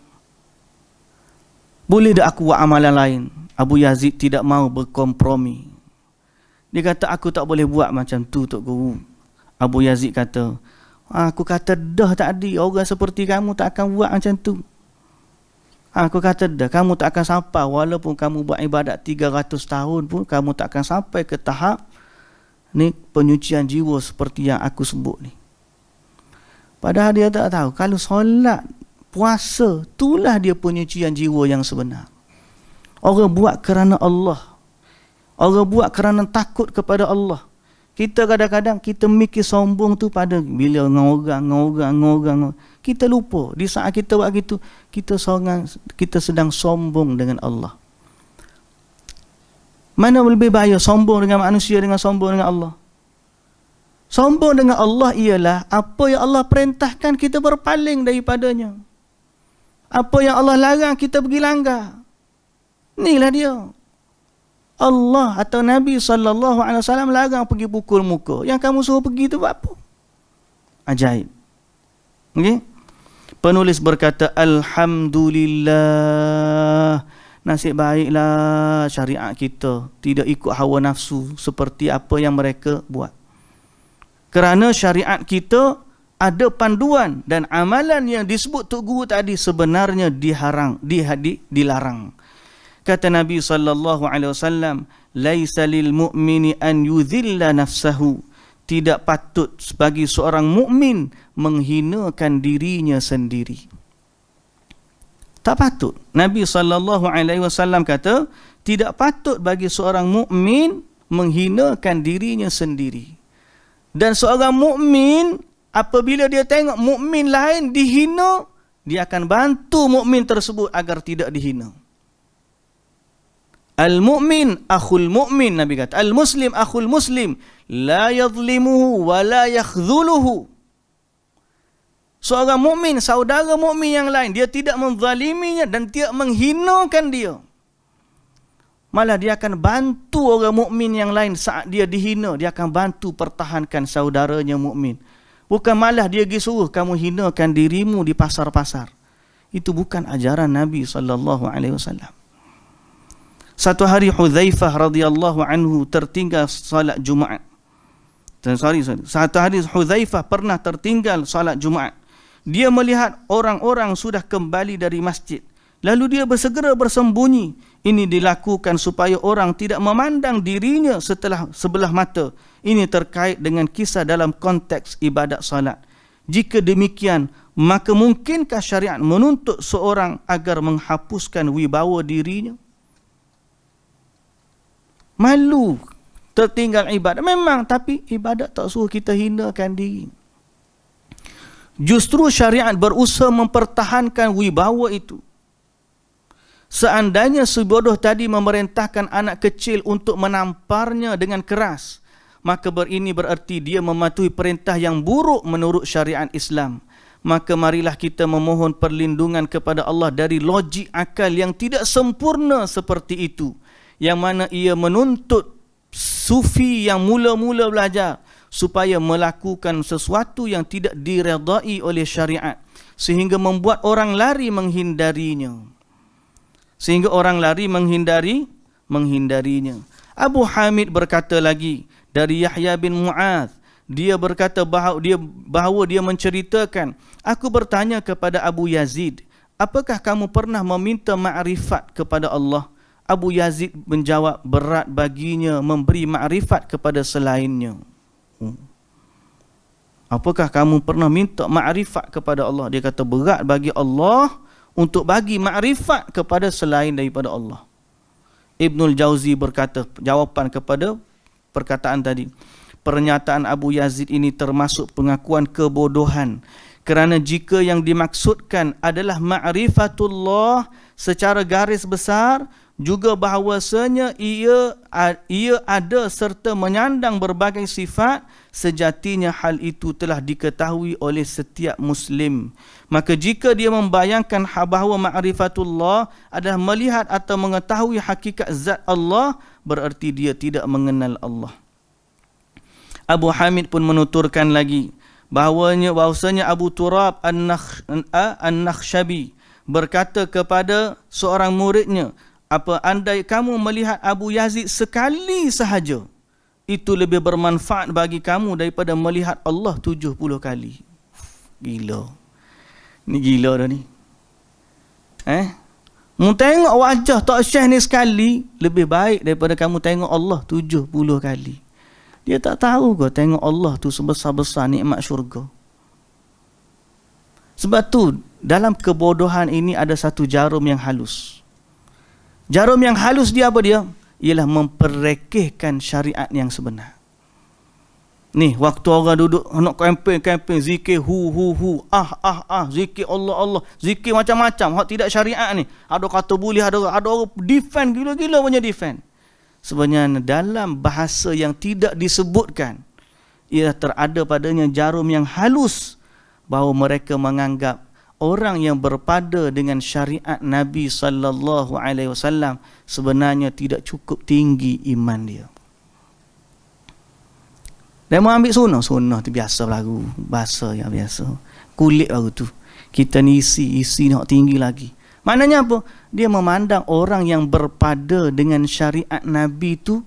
boleh tak aku buat amalan lain? Abu Yazid tidak mau berkompromi. Dia kata, aku tak boleh buat macam tu, Tok Guru. Abu Yazid kata, aku kata dah tadi, orang seperti kamu tak akan buat macam tu. Aku kata dah, kamu tak akan sampai, walaupun kamu buat ibadat 300 tahun pun, kamu tak akan sampai ke tahap ni penyucian jiwa seperti yang aku sebut ni. Padahal dia tak tahu, kalau solat, puasa, itulah dia penyucian jiwa yang sebenar. Orang buat kerana Allah. Orang buat kerana takut kepada Allah. Kita kadang-kadang kita mikir sombong tu pada bila ngorang. Kita lupa di saat kita buat gitu, kita sedang sombong dengan Allah. Mana lebih bahaya, sombong dengan manusia dengan sombong dengan Allah? Sombong dengan Allah ialah apa yang Allah perintahkan kita berpaling daripadanya. Apa yang Allah larang kita pergi langgar. Inilah dia. Allah atau Nabi SAW larang pergi pukul muka. Yang kamu suruh pergi tu buat apa? Ajaib. Okey? Penulis berkata, Alhamdulillah, nasib baiklah syariat kita tidak ikut hawa nafsu seperti apa yang mereka buat. Kerana syariat kita ada panduan dan amalan yang disebut Tok Guru tadi sebenarnya dilarang. Kata Nabi SAW, laisa lil mu'mini an yudhilla nafsahu. Tidak patut bagi seorang mukmin menghinakan dirinya sendiri. Tak patut. Nabi SAW kata, tidak patut bagi seorang mukmin menghinakan dirinya sendiri. Dan seorang mukmin apabila dia tengok mukmin lain dihina, dia akan bantu mukmin tersebut agar tidak dihina. Al-mu'min akhul mu'min, Nabi kata. Al-muslim akhul muslim, la yadhlimuhu wa la yakhdhuluhu. Seorang mukmin, saudara mukmin yang lain, dia tidak menzaliminya dan tidak menghinakan dia. Malah dia akan bantu orang mukmin yang lain saat dia dihina, dia akan bantu pertahankan saudaranya mukmin. Bukan malah dia pergi suruh kamu hinakan dirimu di pasar-pasar. Itu bukan ajaran Nabi SAW. Satu hari Hudzaifah radhiyallahu anhu tertinggal salat Jumaat. Satu hari Hudzaifah pernah tertinggal salat Jumaat. Dia melihat orang-orang sudah kembali dari masjid. Lalu dia bersegera bersembunyi. Ini dilakukan supaya orang tidak memandang dirinya sebelah mata. Ini terkait dengan kisah dalam konteks ibadat salat. Jika demikian, maka mungkinkah syariat menuntut seorang agar menghapuskan wibawa dirinya? Malu tertinggal ibadat. Memang, tapi ibadat tak suruh kita hinakan diri. Justru syariat berusaha mempertahankan wibawa itu. Seandainya si bodoh tadi memerintahkan anak kecil untuk menamparnya dengan keras, maka ini bererti dia mematuhi perintah yang buruk menurut syariat Islam. Maka marilah kita memohon perlindungan kepada Allah dari logik akal yang tidak sempurna seperti itu, yang mana ia menuntut sufi yang mula-mula belajar supaya melakukan sesuatu yang tidak diredai oleh syariat, sehingga membuat orang lari menghindarinya. Abu Hamid berkata lagi dari Yahya bin Mu'adz, dia berkata bahawa dia menceritakan, aku bertanya kepada Abu Yazid, apakah kamu pernah meminta ma'rifat kepada Allah? Abu Yazid menjawab, berat baginya memberi makrifat kepada selainnya. Apakah kamu pernah minta makrifat kepada Allah? Dia kata berat bagi Allah untuk bagi makrifat kepada selain daripada Allah. Ibnul Jauzi berkata, jawapan kepada perkataan tadi, pernyataan Abu Yazid ini termasuk pengakuan kebodohan. Kerana jika yang dimaksudkan adalah ma'rifatullah secara garis besar, juga bahawasanya ia ada serta menyandang berbagai sifat, sejatinya hal itu telah diketahui oleh setiap Muslim. Maka jika dia membayangkan bahawa ma'rifatullah adalah melihat atau mengetahui hakikat zat Allah, berarti dia tidak mengenal Allah. Abu Hamid pun menuturkan lagi bahawasanya Abu Turab An-Nakhshabi berkata kepada seorang muridnya, apa andai kamu melihat Abu Yazid sekali sahaja, itu lebih bermanfaat bagi kamu daripada melihat Allah 70 kali. Gila. Ni gila dah ni. Mu tengok wajah Tok Syekh ni sekali, lebih baik daripada kamu tengok Allah 70 kali. Dia tak tahu ke tengok Allah tu sebesar-besar nikmat syurga. Sebab tu dalam kebodohan ini ada satu jarum yang halus. Jarum yang halus dia apa dia? Ialah memperrekehkan syariat yang sebenar. Ni waktu orang duduk nak kempen zikir zikir Allah, zikir macam-macam hak tidak syariat ni. Ada kata boleh, ada orang defend gila-gila punya defend. Sebenarnya dalam bahasa yang tidak disebutkan, ia terada padanya jarum yang halus bahawa mereka menganggap orang yang berpada dengan syariat Nabi sallallahu alaihi wasallam sebenarnya tidak cukup tinggi iman dia. Dia mau ambil sunnah tu biasa lagu, bahasa yang biasa. Kulit baru tu. Kita ni isi nak tinggi lagi. Maknanya apa? Dia memandang orang yang berpada dengan syariat Nabi tu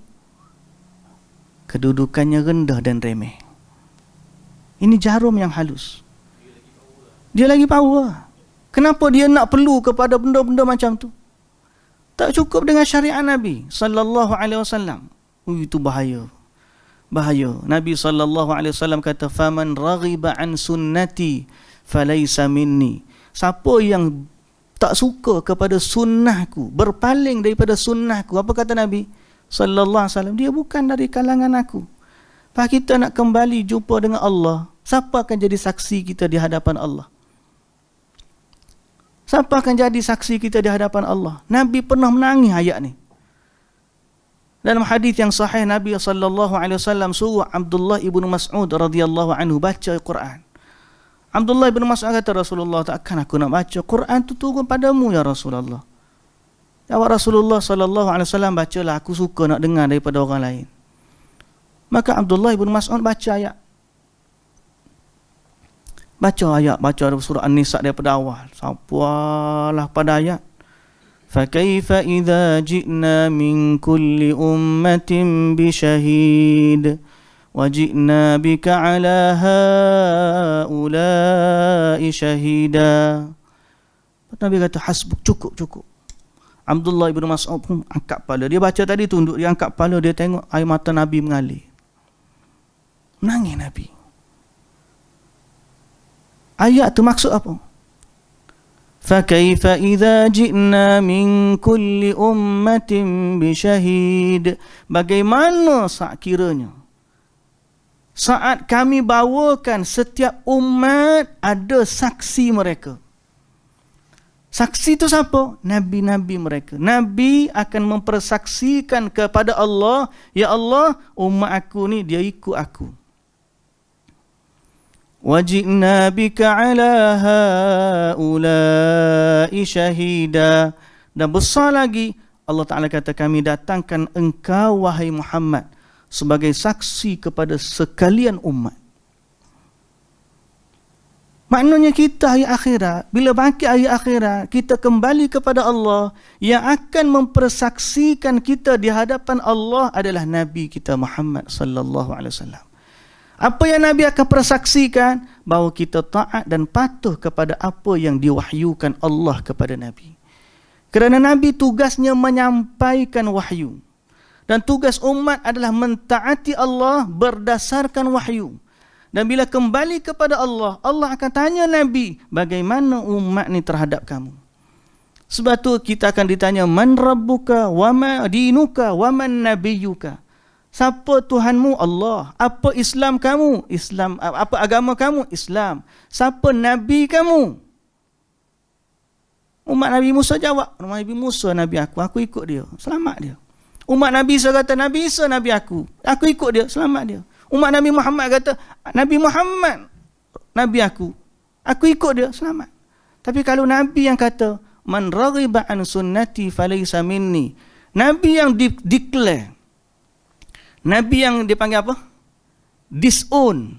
kedudukannya rendah dan remeh. Ini jarum yang halus. Dia lagi power. Kenapa dia nak perlu kepada benda-benda macam tu? Tak cukup dengan syariat Nabi sallallahu alaihi wasallam. Itu bahaya. Bahaya. Nabi sallallahu alaihi wasallam kata, "Faman raghiba an sunnati falaysa minni." Siapa yang tak suka kepada sunnahku, berpaling daripada sunnahku, apa kata Nabi sallallahu alaihi wasallam? Dia bukan dari kalangan aku. Pak kita nak kembali jumpa dengan Allah, siapa akan jadi saksi kita di hadapan Allah? Siapa akan jadi saksi kita di hadapan Allah? Nabi pernah menangis ayat ni. Dalam hadis yang sahih, Nabi sallallahu alaihi wasallam suruh Abdullah ibn Mas'ud radhiyallahu anhu baca Quran. Abdullah ibn Mas'ud kata, Rasulullah, takkan aku nak baca Quran tu turun padamu ya Rasulullah. Jawab Rasulullah sallallahu alaihi wasallam, bacalah, aku suka nak dengar daripada orang lain. Maka Abdullah ibn Mas'ud baca ayat. Baca surah An-Nisa daripada awal. Sampailah pada ayat. فَكَيْفَ إِذَا جِئْنَا مِنْ كُلِّ أُمَّةٍ بِشَهِيدٍ وَجِئْنَا بِكَ عَلَى هَؤُلَاءِ شَهِيدًا. Nabi kata, hasbuk, cukup. Abdullah ibn Mas'ud pun angkat kepala. Dia baca tadi, tunduk, dia angkat kepala, dia tengok air mata Nabi mengalir. Menangis Nabi. Ayat tu maksud apa? فَكَيْفَ إِذَا جِئْنَا مِنْ كُلِّ أُمَّةٍ بِشَهِيدٍ. Bagaimana kiranya saat kami bawakan setiap umat ada saksi mereka. Saksi itu siapa? Nabi-nabi mereka. Nabi akan mempersaksikan kepada Allah, ya Allah, umat aku ni dia ikut aku. وَجِئْنَا بِكَ عَلَى هَؤُلَاءِ شَهِيدًا. Dan besar lagi, Allah Ta'ala kata, kami datangkan engkau wahai Muhammad sebagai saksi kepada sekalian umat. Maknanya kita hari akhirat, bila bangkit hari akhirat, kita kembali kepada Allah, yang akan mempersaksikan kita di hadapan Allah adalah Nabi kita Muhammad sallallahu alaihi wasallam. Apa yang Nabi akan persaksikan? Bahawa kita taat dan patuh kepada apa yang diwahyukan Allah kepada Nabi. Kerana Nabi tugasnya menyampaikan wahyu. Dan tugas umat adalah mentaati Allah berdasarkan wahyu. Dan bila kembali kepada Allah, Allah akan tanya Nabi, bagaimana umat ni terhadap kamu? Sebab tu kita akan ditanya, man rabbuka, wa ma dinuka, wa man nabiyuka. Siapa Tuhanmu? Allah. Apa Islam kamu? Islam. Apa agama kamu? Islam. Siapa Nabi kamu? Umat Nabi Musa jawab, Nabi Musa Nabi aku ikut dia, selamat dia. Umat Nabi Isa kata, Nabi Isa Nabi aku ikut dia, selamat dia. Umat Nabi Muhammad kata, Nabi Muhammad Nabi aku ikut dia, selamat. Tapi kalau Nabi yang kata, man raghiba an sunnati falaysa minni, Nabi yang declare, Nabi yang dipanggil apa? Disown.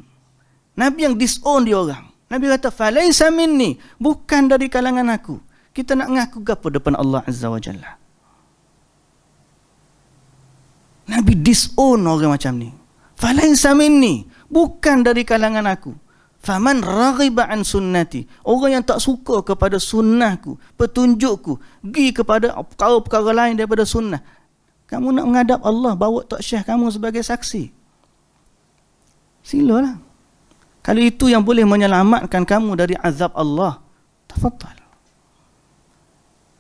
Nabi yang disown dia orang. Nabi kata, falaysa minni, bukan dari kalangan aku. Kita nak ngaku apa depan Allah Azza wa Jalla? Nabi disown orang macam ni. Falaysa minni, bukan dari kalangan aku. Faman raghiba an sunnati, orang yang tak suka kepada sunnahku, petunjukku, pergi kepada perkara lain daripada sunnah. Kamu nak menghadap Allah, bawa Tok Syekh kamu sebagai saksi. Silalah. Kalau itu yang boleh menyelamatkan kamu dari azab Allah, tafadhal.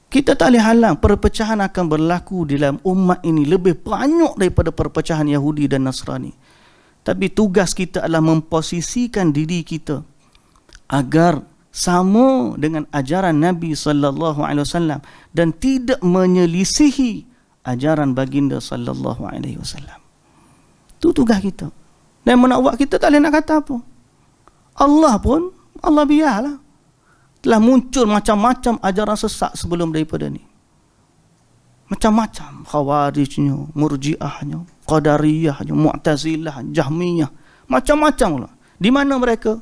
Kita tak boleh halang, perpecahan akan berlaku dalam umat ini lebih banyak daripada perpecahan Yahudi dan Nasrani. Tapi tugas kita adalah memposisikan diri kita agar sama dengan ajaran Nabi sallallahu alaihi wasallam dan tidak menyelisihi ajaran baginda sallallahu alaihi wasallam. Itu tugas kita. Dan nak buat kita tak boleh nak kata apa. Allah pun, Allah biarlah. Telah muncul macam-macam ajaran sesat sebelum daripada ni. Macam-macam. Khawarijnya, Murji'ahnya, Qadariyahnya, Mu'tazilah, Jahmiyah. Macam-macam lah. Di mana mereka?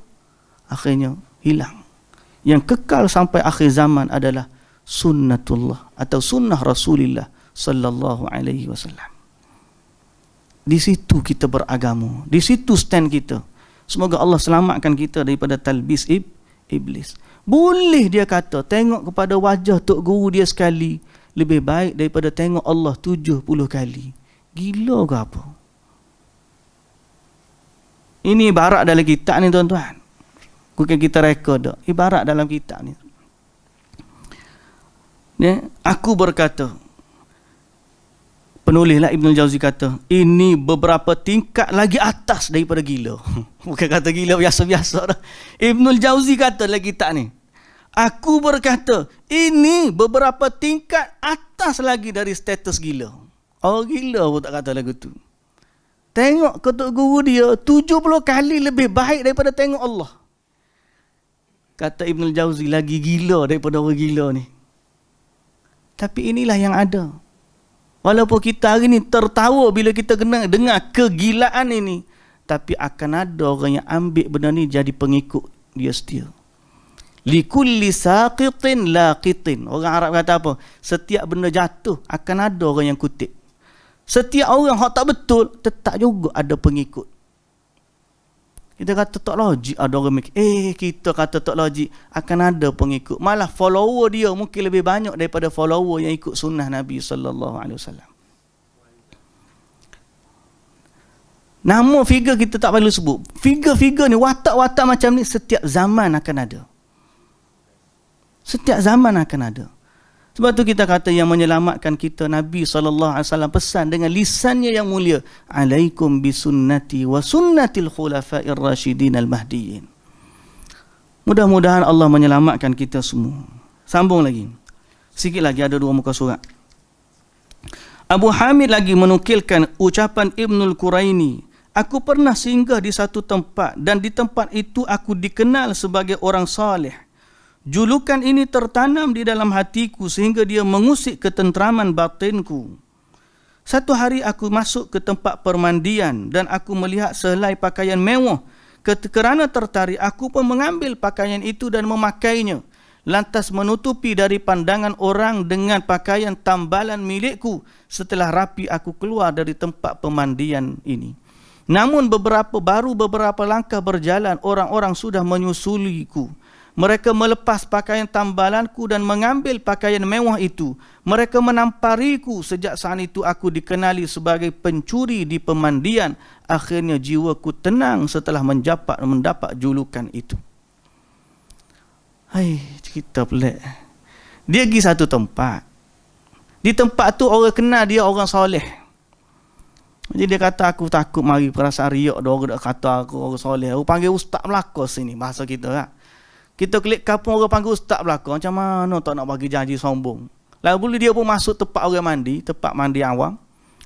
Akhirnya hilang. Yang kekal sampai akhir zaman adalah sunnatullah atau sunnah Rasulullah sallallahu alaihi wasallam. Di situ kita beragama. Di situ stand kita. Semoga Allah selamatkan kita daripada talbis iblis. Boleh dia kata tengok kepada wajah tok guru dia sekali lebih baik daripada tengok Allah 70 kali. Gila ke apa? Ini ibarat dalam kitab ni tuan-tuan. Bukan kita rekod dah. Ibarat dalam kitab ni. Ya, aku berkata, penulislah Ibnul Jauzi kata, ini beberapa tingkat lagi atas daripada gila. Bukan kata gila biasa-biasa dah. Ibnul Jauzi kata dalam kitab ni, aku berkata, ini beberapa tingkat atas lagi dari status gila. Oh gila pun tak kata lagu tu. Tengok ketuk guru dia 70 kali lebih baik daripada tengok Allah. Kata Ibnul Jauzi, lagi gila daripada orang gila ni. Tapi inilah yang ada. Walaupun kita hari ni tertawa bila kita kena dengar kegilaan ini, tapi akan ada orang yang ambil benda ni jadi pengikut dia setia. Likulli saqitin laqitin. Orang Arab kata apa? Setiap benda jatuh akan ada orang yang kutip. Setiap orang yang tak betul tetap juga ada pengikut. Kita kata tak logik, ada orang mikir, kita kata tak logik, akan ada pengikut. Malah follower dia mungkin lebih banyak daripada follower yang ikut sunnah Nabi sallallahu alaihi wasallam. Nama figure kita tak perlu sebut. Figure-figure ni, watak-watak macam ni setiap zaman akan ada. Setiap zaman akan ada. Sebab tu kita kata yang menyelamatkan kita Nabi SAW pesan dengan lisannya yang mulia, alaikum bisunnati wa sunnatil khulafa'ir rasyidin al-mahdiyyin. Mudah-mudahan Allah menyelamatkan kita semua. Sambung lagi. Sikit lagi, ada 2 muka surat. Abu Hamid lagi menukilkan ucapan Ibnul Quraini, aku pernah singgah di satu tempat dan di tempat itu aku dikenal sebagai orang saleh. Julukan ini tertanam di dalam hatiku sehingga dia mengusik ketenteraman batinku. Satu hari aku masuk ke tempat permandian dan aku melihat sehelai pakaian mewah. Kerana tertarik, aku pun mengambil pakaian itu dan memakainya. Lantas menutupi dari pandangan orang dengan pakaian tambalan milikku. Setelah rapi aku keluar dari tempat pemandian ini. Namun baru beberapa langkah berjalan, orang-orang sudah menyusuliku. Mereka melepas pakaian tambalanku dan mengambil pakaian mewah itu. Mereka menampariku. Sejak saat itu aku dikenali sebagai pencuri di pemandian. Akhirnya jiwaku tenang setelah mendapat julukan itu. Hai, cerita pelik. Dia pergi satu tempat. Di tempat tu orang kenal dia orang soleh. Jadi dia kata, aku takut mari perasaan riak dia orang kata aku orang soleh. Aku panggil ustaz belaka sini, bahasa kita kan. Kita klik kapung orang panggil ustaz belaka, macam mana tak nak bagi janji sombong. Lalu dia pun masuk tempat orang mandi, tempat mandi awam.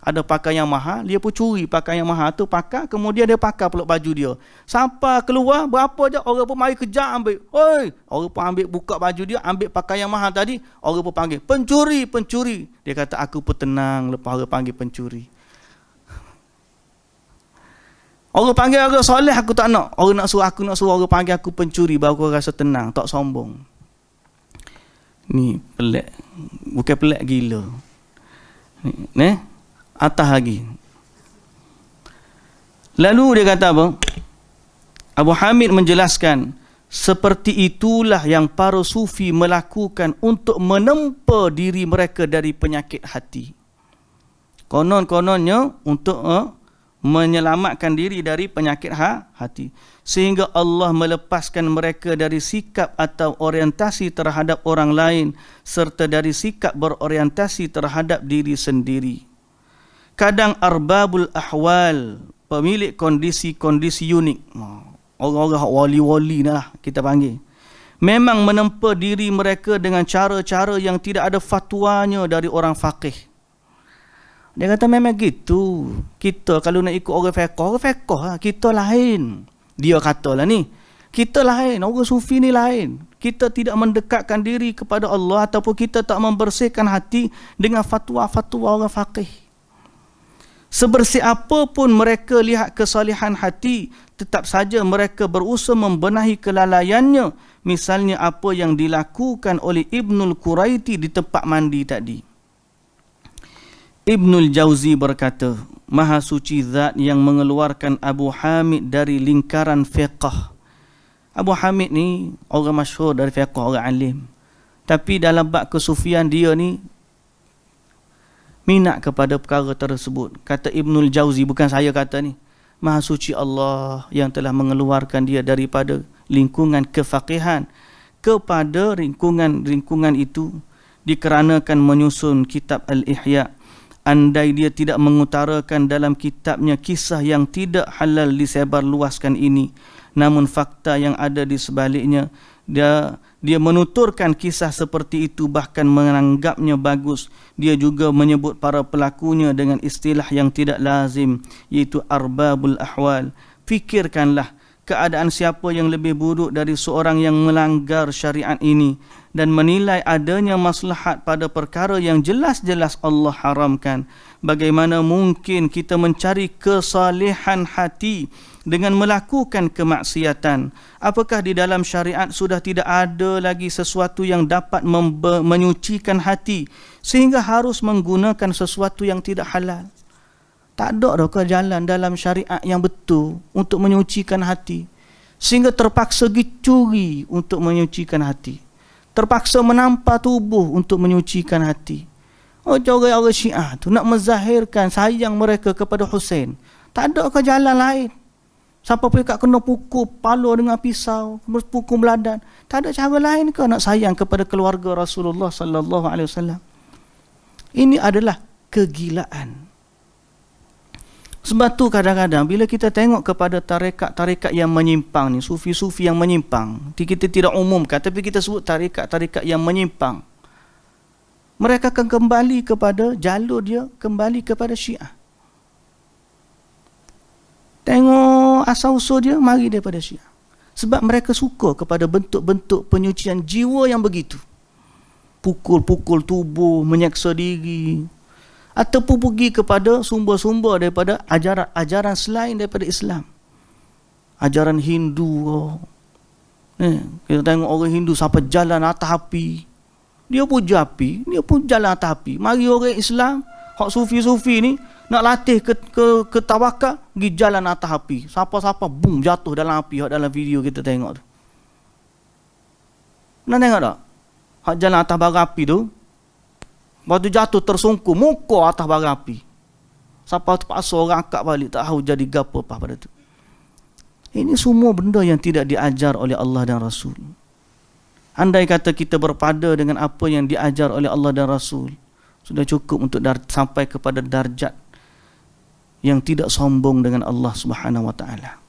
Ada pakaian yang mahal, dia pun curi pakaian yang mahal tu, pakai, kemudian dia pakai pula baju dia. Sampai keluar, berapa je, orang pun mari kejar ambil. Oi, orang pun ambil, buka baju dia, ambil pakaian yang mahal tadi, orang pun panggil, pencuri, pencuri. Dia kata, aku pun tenang lepas orang panggil pencuri. Orang panggil orang soleh, aku tak nak. Orang nak suruh orang panggil aku pencuri, baru aku rasa tenang, tak sombong. Ni pelik. Bukan pelik gila. Ni, atas lagi. Lalu dia kata apa? Abu Hamid menjelaskan, seperti itulah yang para sufi melakukan untuk menempa diri mereka dari penyakit hati. Konon-kononnya untuk menyelamatkan diri dari penyakit hati. Sehingga Allah melepaskan mereka dari sikap atau orientasi terhadap orang lain serta dari sikap berorientasi terhadap diri sendiri. Kadang arbabul ahwal pemilik kondisi-kondisi unik. Orang-orang wali-wali lah kita panggil. Memang menempa diri mereka dengan cara-cara yang tidak ada fatwanya dari orang faqih. Dia kata memang gitu. Kita kalau nak ikut orang fiqh lah. Kita lain. Dia katalah ni. Kita lain. Orang sufi ni lain. Kita tidak mendekatkan diri kepada Allah ataupun kita tak membersihkan hati dengan fatwa-fatwa orang faqih. Sebersih apapun mereka lihat kesalihan hati, tetap saja mereka berusaha membenahi kelalaiannya. Misalnya apa yang dilakukan oleh Ibnul Quraiti di tempat mandi tadi. Ibnul Jauzi berkata, Maha suci zat yang mengeluarkan Abu Hamid dari lingkaran fiqh. Abu Hamid ni orang masyhur dari fiqh, orang alim. Tapi dalam bab kesufian dia ni minat kepada perkara tersebut. Kata Ibnul Jauzi, bukan saya kata ni. Maha suci Allah yang telah mengeluarkan dia daripada lingkungan kefaqihan kepada lingkungan itu dikarenakan menyusun kitab Al-Ihya. Andai dia tidak mengutarakan dalam kitabnya kisah yang tidak halal disebarluaskan ini, namun fakta yang ada di sebaliknya, dia menuturkan kisah seperti itu, bahkan menganggapnya bagus. Dia juga menyebut para pelakunya dengan istilah yang tidak lazim, iaitu arbabul ahwal. Fikirkanlah keadaan siapa yang lebih buruk dari seorang yang melanggar syariat ini dan menilai adanya maslahat pada perkara yang jelas-jelas Allah haramkan. Bagaimana mungkin kita mencari kesalehan hati dengan melakukan kemaksiatan? Apakah di dalam syariat sudah tidak ada lagi sesuatu yang dapat menyucikan hati sehingga harus menggunakan sesuatu yang tidak halal? Tak ada dah ke jalan dalam syariat yang betul untuk menyucikan hati, sehingga terpaksa curi untuk menyucikan hati, terpaksa menampar tubuh untuk menyucikan hati. Orang-orang Syiah tu nak menzahirkan sayang mereka kepada Husain. Tak ada ke jalan lain. Sampai mereka kena pukul kepala dengan pisau, pukul beladan. Tak ada cara lain ke nak sayang kepada keluarga Rasulullah sallallahu alaihi wasallam? Ini adalah kegilaan. Sebab tu kadang-kadang bila kita tengok kepada tarekat-tarekat yang menyimpang ni, sufi-sufi yang menyimpang, kita tidak umumkan tapi kita sebut tarekat-tarekat yang menyimpang, mereka akan kembali kepada jalur dia, kembali kepada Syiah. Tengok asal-usul dia, mari daripada Syiah. Sebab mereka suka kepada bentuk-bentuk penyucian jiwa yang begitu. Pukul-pukul tubuh, menyeksa diri, ataupun pergi kepada sumber-sumber daripada ajaran selain daripada Islam. Ajaran Hindu. Kita tengok orang Hindu sampai jalan atas api. Dia puja api, dia pun jalan atas api. Mari orang Islam, hak sufi-sufi ni, nak latih ke tawakal, pergi jalan atas api. Siapa-siapa, boom, jatuh dalam api. Hak dalam video kita tengok tu. Pernah tengok tak? Hak jalan atas bara api tu, lepas tu jatuh tersungkur, muka atas bara api. Siapa terpaksa orang angkat balik, tak tahu jadi gapo apa pada tu. Ini semua benda yang tidak diajar oleh Allah dan Rasul. Andai kata kita berpada dengan apa yang diajar oleh Allah dan Rasul, sudah cukup untuk sampai kepada darjat yang tidak sombong dengan Allah Subhanahu wa taala.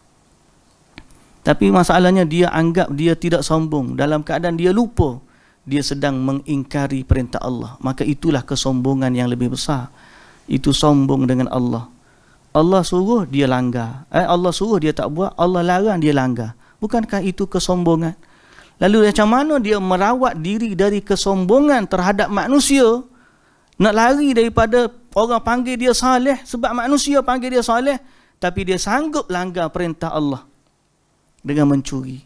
Tapi masalahnya dia anggap dia tidak sombong dalam keadaan dia lupa dia sedang mengingkari perintah Allah. Maka itulah kesombongan yang lebih besar. Itu sombong dengan Allah. Allah suruh dia langgar. Allah suruh dia tak buat, Allah larang dia langgar. Bukankah itu kesombongan? Lalu macam mana dia merawat diri dari kesombongan terhadap manusia? Nak lari daripada orang panggil dia saleh, sebab manusia panggil dia saleh, tapi dia sanggup langgar perintah Allah dengan mencuri.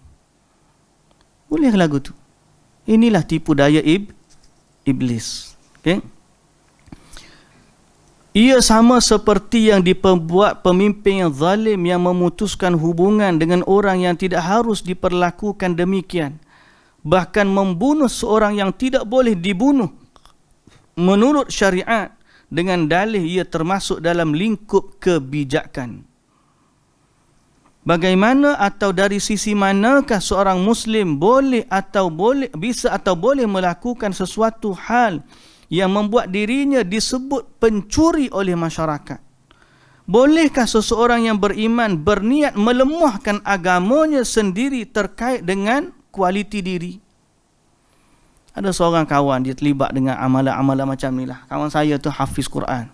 Boleh lagu tu. Inilah tipu daya iblis. Okay? Ia sama seperti yang diperbuat pemimpin yang zalim yang memutuskan hubungan dengan orang yang tidak harus diperlakukan demikian. Bahkan membunuh seorang yang tidak boleh dibunuh menurut syariat dengan dalih ia termasuk dalam lingkup kebijakan. Bagaimana atau dari sisi manakah seorang Muslim bisa atau boleh melakukan sesuatu hal yang membuat dirinya disebut pencuri oleh masyarakat? Bolehkah seseorang yang beriman berniat melemahkan agamanya sendiri terkait dengan kualiti diri? Ada seorang kawan, dia terlibat dengan amalan-amalan macam ni lah. Kawan saya tu hafiz Quran.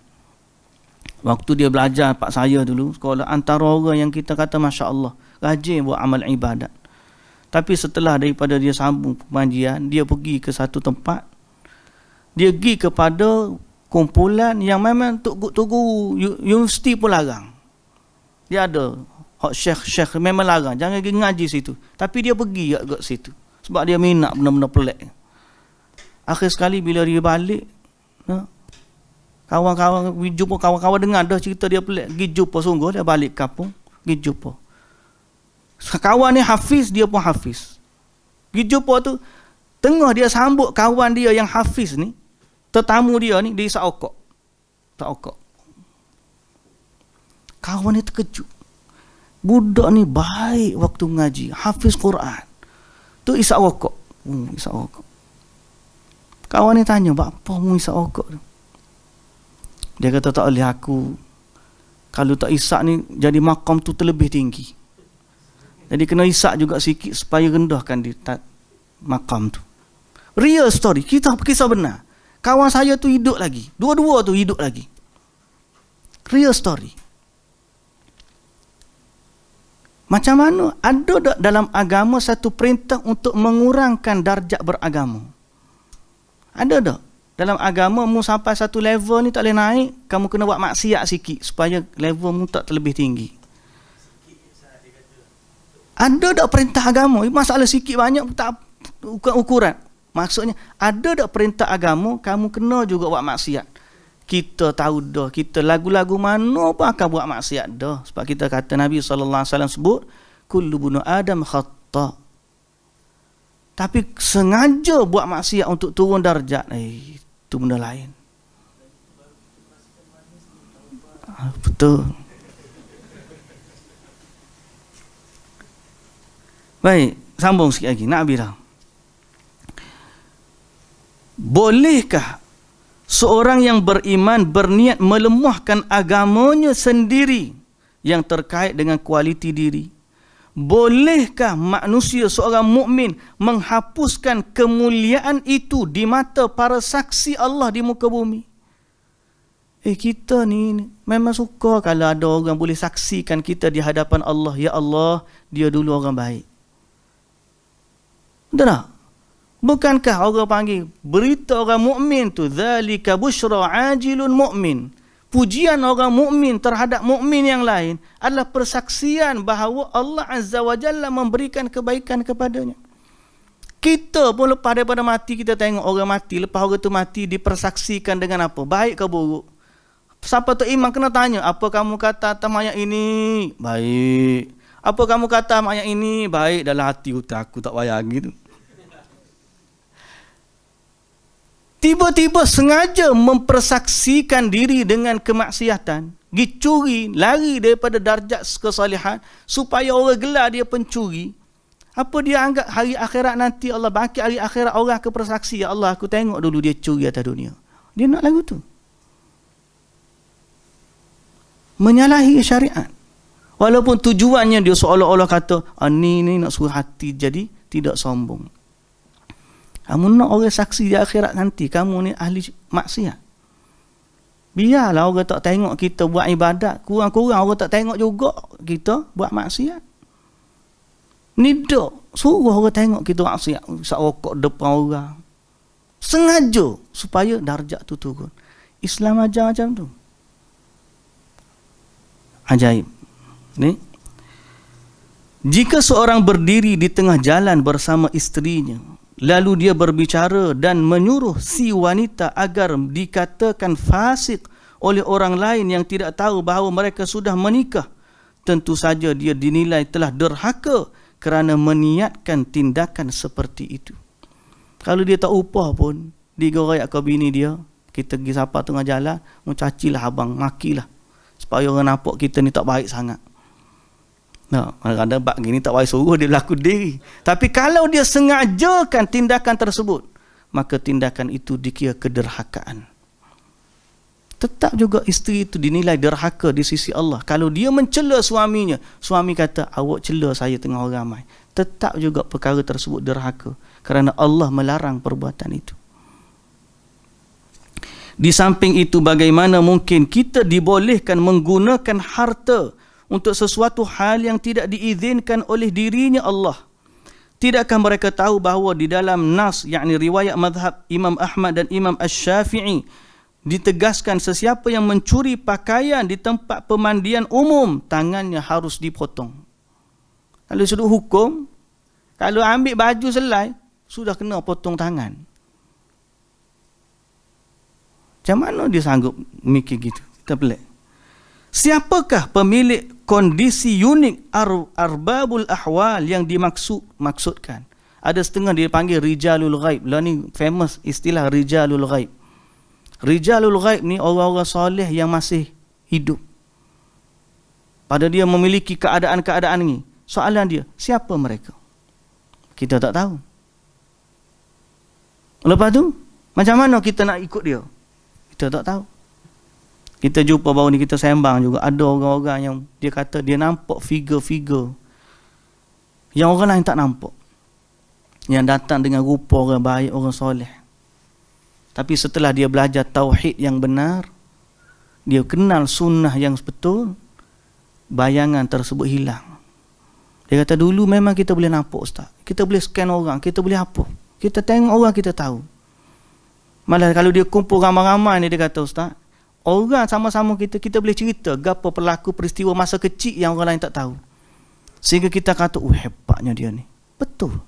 Waktu dia belajar pak saya dulu, sekolah, antara orang yang kita kata Masya Allah, rajin buat amal ibadat. Tapi setelah daripada dia sambung pengajian, dia pergi ke satu tempat. Dia pergi kepada kumpulan yang memang Tok Guru universiti pun larang. Dia ada hak syekh memang larang, jangan pergi ngaji situ. Tapi dia pergi kat situ sebab dia minat benda-benda pelik. Akhir sekali bila dia balik, kawan-kawan jumpa kawan-kawan dengar dah cerita dia pelik, pergi jumpa sungguh, dia balik kampung, pergi jumpa. Kawan ni hafiz, dia pun hafiz. Pergi jumpa tu, tengah dia sambut kawan dia yang hafiz ni, tetamu dia ni, dia isap okok. Tak okok. Kawan ni terkejut. Budak ni baik waktu mengaji, hafiz Quran. Tu isap okok. Isap okok. Kawan ni tanya, apa mu isap okok tu? Dia kata, tak boleh aku. Kalau tak isap ni, jadi makam tu terlebih tinggi. Jadi kena isap juga sikit supaya rendahkan di makam tu. Real story. Kisah benar. Kawan saya tu hidup lagi. Dua-dua tu hidup lagi. Real story. Macam mana? Ada tak dalam agama satu perintah untuk mengurangkan darjat beragama? Ada tak? Dalam agama mu sampai satu level ni tak boleh naik, kamu kena buat maksiat sikit supaya level mu tak terlebih tinggi. Ada tak perintah agama? Masalah sikit banyak tak ukuran. Maksudnya, ada tak perintah agama kamu kena juga buat maksiat? Kita tahu dah, kita lagu-lagu mana pun akan buat maksiat dah. Sebab kita kata Nabi SAW sebut, kullu bunu Adam khata'. Tapi sengaja buat maksiat untuk turun darjat, itu benda lain. Betul. Baik, sambung sikit lagi. Nak habis dah. Bolehkah seorang yang beriman berniat melemahkan agamanya sendiri yang terkait dengan kualiti diri? Bolehkah manusia seorang mukmin menghapuskan kemuliaan itu di mata para saksi Allah di muka bumi? Kita ni memang suka kalau ada orang boleh saksikan kita di hadapan Allah. Ya Allah, dia dulu orang baik. Betul tak? Bukankah orang panggil berita orang mukmin tu zalika busyra ajilun mukmin? Pujian orang mukmin terhadap mukmin yang lain adalah persaksian bahawa Allah Azza wa Jalla memberikan kebaikan kepadanya. Kita pun lepas daripada mati, kita tengok orang mati, lepas orang tu mati dipersaksikan dengan apa? Baik ke buruk? Siapa tu imam kena tanya, apa kamu kata atas mayat ini? Baik. Apa kamu kata mayat ini? Baik. Dalam hati aku tak bayang gitu. Tiba-tiba sengaja mempersaksikan diri dengan kemaksiatan, dicuri, lari daripada darjat kesalihan supaya orang gelar dia pencuri. Apa dia anggap hari akhirat nanti Allah bangkit hari akhirat orang akan bersaksi, ya Allah aku tengok dulu dia curi atas dunia. Dia nak lagu tu. Menyalahi syariat. Walaupun tujuannya dia seolah-olah kata, ni nak suruh hati jadi tidak sombong. Kamu nak orang saksi di akhirat nanti, kamu ni ahli maksiat. Biarlah orang tak tengok kita buat ibadat. Kurang-kurang orang tak tengok juga kita buat maksiat. Ni dok, suruh orang tengok kita maksiat. Isap rokok depan orang. Sengaja supaya darjat tu turun. Islam ajar macam tu. Ajaib. Ni. Jika seorang berdiri di tengah jalan bersama isterinya, lalu dia berbicara dan menyuruh si wanita agar dikatakan fasik oleh orang lain yang tidak tahu bahawa mereka sudah menikah, tentu saja dia dinilai telah derhaka kerana meniatkan tindakan seperti itu. Kalau dia tak upah pun, digoyak ke bini dia, kita pergi sapa tengah jalan, mencacilah abang, makilah, supaya orang nampak kita ni tak baik sangat. Nah, kadang-kadang bab gini tak payah suruh dia berlaku diri. Tapi kalau dia sengajakan tindakan tersebut, maka tindakan itu dikira kederhakaan. tetap juga isteri itu dinilai derhaka di sisi Allah. Kalau dia mencela suaminya, suami kata, awak cela saya tengah orang ramai, tetap juga perkara tersebut derhaka, kerana Allah melarang perbuatan itu. Di samping itu, bagaimana mungkin kita dibolehkan menggunakan harta untuk sesuatu hal yang tidak diizinkan oleh dirinya Allah? Tidakkah mereka tahu bahawa di dalam nas, yakni riwayat mazhab Imam Ahmad dan Imam Asy-Syafi'i, ditegaskan sesiapa yang mencuri pakaian di tempat pemandian umum, tangannya harus dipotong. Kalau sudut hukum, kalau ambil baju selai, sudah kena potong tangan. Macam mana dia sanggup mikir gitu? Kita pelik. Siapakah pemilik kondisi unik arbabul ahwal yang dimaksudkan? Ada setengah dia panggil rijalul ghaib. Lah ni famous istilah rijalul ghaib. Rijalul ghaib ni orang-orang soleh yang masih hidup. Pada dia memiliki keadaan-keadaan ni. Soalan dia, siapa mereka? Kita tak tahu. Lepas tu, macam mana kita nak ikut dia? Kita tak tahu. Kita jumpa baru ni, kita sembang juga, ada orang-orang yang dia kata dia nampak figure-figure yang orang lain tak nampak, yang datang dengan rupa orang baik, orang soleh. Tapi setelah dia belajar tauhid yang benar, dia kenal sunnah yang betul, bayangan tersebut hilang. Dia kata dulu memang kita boleh nampak ustaz, kita boleh scan orang, kita boleh apa, kita tengok orang, kita tahu. Malah kalau dia kumpul ramai-ramai ni, dia kata ustaz, orang sama-sama kita boleh cerita gapo berlaku peristiwa masa kecil yang orang lain tak tahu. Sehingga kita kata, hebatnya dia ni. Betul.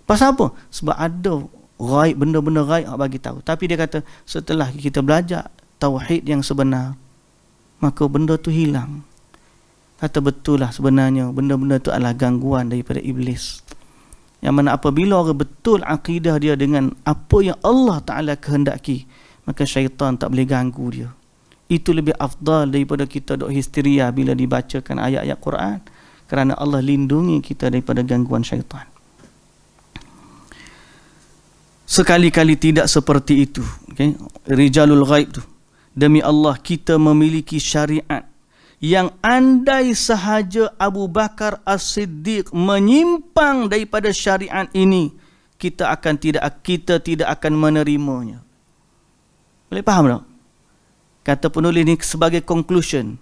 Pasal apa? Sebab ada ghaib, benda-benda ghaib bagi tahu. Tapi dia kata, setelah kita belajar tauhid yang sebenar, maka benda tu hilang. Kata betul lah sebenarnya benda-benda tu adalah gangguan daripada iblis. Yang mana apabila orang betul akidah dia dengan apa yang Allah Ta'ala kehendaki, maka syaitan tak boleh ganggu dia. Itu lebih afdal daripada kita duk histeria bila dibacakan ayat-ayat Quran, kerana Allah lindungi kita daripada gangguan syaitan. Sekali-kali tidak seperti itu. Okay? Rijalul ghaib tu, demi Allah kita memiliki syariat yang andai sahaja Abu Bakar As-Siddiq menyimpang daripada syariat ini, kita tidak akan menerimanya. Boleh faham tak? Kata penulis ni sebagai conclusion,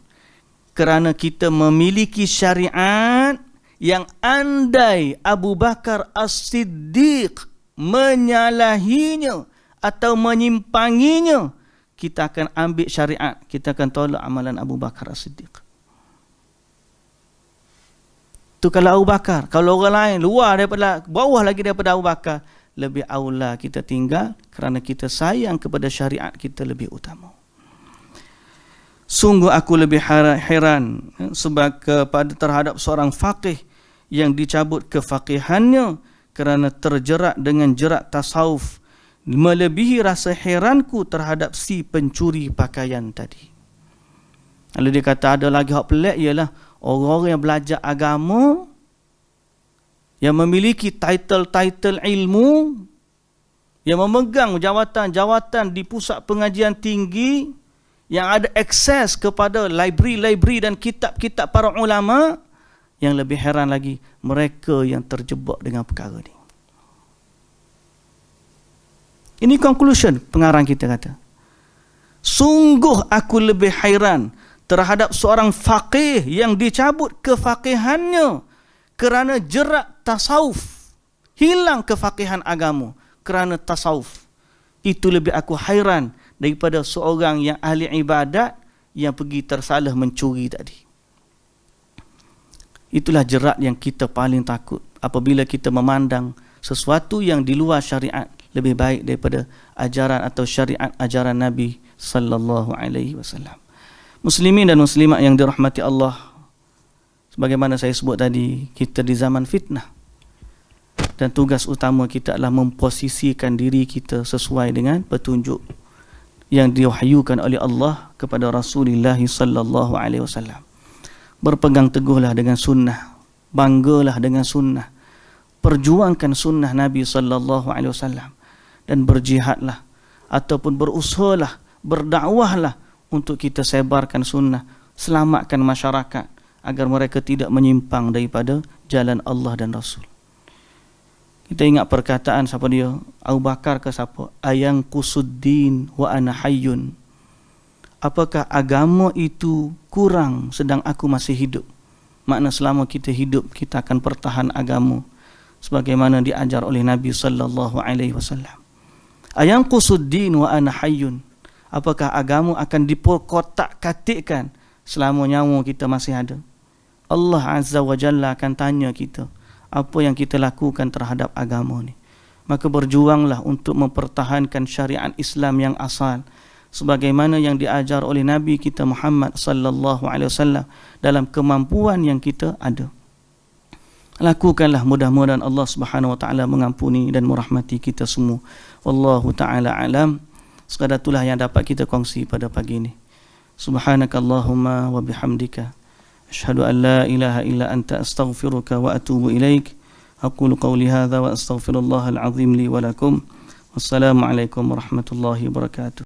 kerana kita memiliki syariat yang andai Abu Bakar As-Siddiq menyalahinya atau menyimpanginya, kita akan ambil syariat, kita akan tolak amalan Abu Bakar As-Siddiq. Tu kalau Abu Bakar. Kalau orang lain luar daripada, bawah lagi daripada Abu Bakar, lebih aula kita tinggal kerana kita sayang kepada syariat kita lebih utama. Sungguh aku lebih heran sebab terhadap seorang faqih yang dicabut kefaqihannya kerana terjerat dengan jerat tasawuf, melebihi rasa heranku terhadap si pencuri pakaian tadi. Lalu dia kata ada lagi hak pelik, ialah orang-orang yang belajar agama, yang memiliki title-title ilmu, yang memegang jawatan-jawatan di pusat pengajian tinggi, yang ada akses kepada library dan kitab-kitab para ulama. Yang lebih heran lagi, mereka yang terjebak dengan perkara ni. Ini conclusion pengarang kita kata. Sungguh aku lebih hairan terhadap seorang faqih yang dicabut kefaqihannya kerana jerat tasawuf. Hilang kefaqihan agama kerana tasawuf. Itu lebih aku hairan daripada seorang yang ahli ibadat yang pergi tersalah mencuri tadi. Itulah jerat yang kita paling takut apabila kita memandang sesuatu yang di luar syariat lebih baik daripada ajaran atau syariat ajaran Nabi sallallahu alaihi wasallam. Muslimin dan muslimat yang dirahmati Allah, sebagaimana saya sebut tadi, kita di zaman fitnah dan tugas utama kita adalah memposisikan diri kita sesuai dengan petunjuk yang diwahyukan oleh Allah kepada Rasulullah sallallahu alaihi wasallam. Berpegang teguhlah dengan sunnah, banggalah dengan sunnah, perjuangkan sunnah Nabi sallallahu alaihi wasallam dan berjihadlah ataupun berusahalah berdakwahlah untuk kita sebarkan sunnah, selamatkan masyarakat agar mereka tidak menyimpang daripada jalan Allah dan Rasul. Kita ingat perkataan siapa dia? Abu Bakar ke siapa? Ayang kusuddin wa ana hayyun. Apakah agama itu kurang sedang aku masih hidup? Makna selama kita hidup, kita akan pertahan agama sebagaimana diajar oleh Nabi sallallahu alaihi wasallam. Ayang kusuddin wa ana hayyun. Apakah agama akan diperkotak-katikkan selama nyawa kita masih ada? Allah Azza wa Jalla akan tanya kita, apa yang kita lakukan terhadap agama ni. Maka berjuanglah untuk mempertahankan syariat Islam yang asal sebagaimana yang diajar oleh Nabi kita Muhammad sallallahu alaihi wasallam dalam kemampuan yang kita ada. Lakukanlah, mudah-mudahan Allah Subhanahu wa taala mengampuni dan merahmati kita semua. Wallahu taala alam. Sekadar itulah yang dapat kita kongsi pada pagi ini. Subhanakallahumma wa bihamdika asyhadu an la ilaha illa anta astaghfiruka wa atubu ilaik. Aqulu qawli hadza wa astaghfirullahal azim li wa lakum. Wassalamu alaikum warahmatullahi wabarakatuh.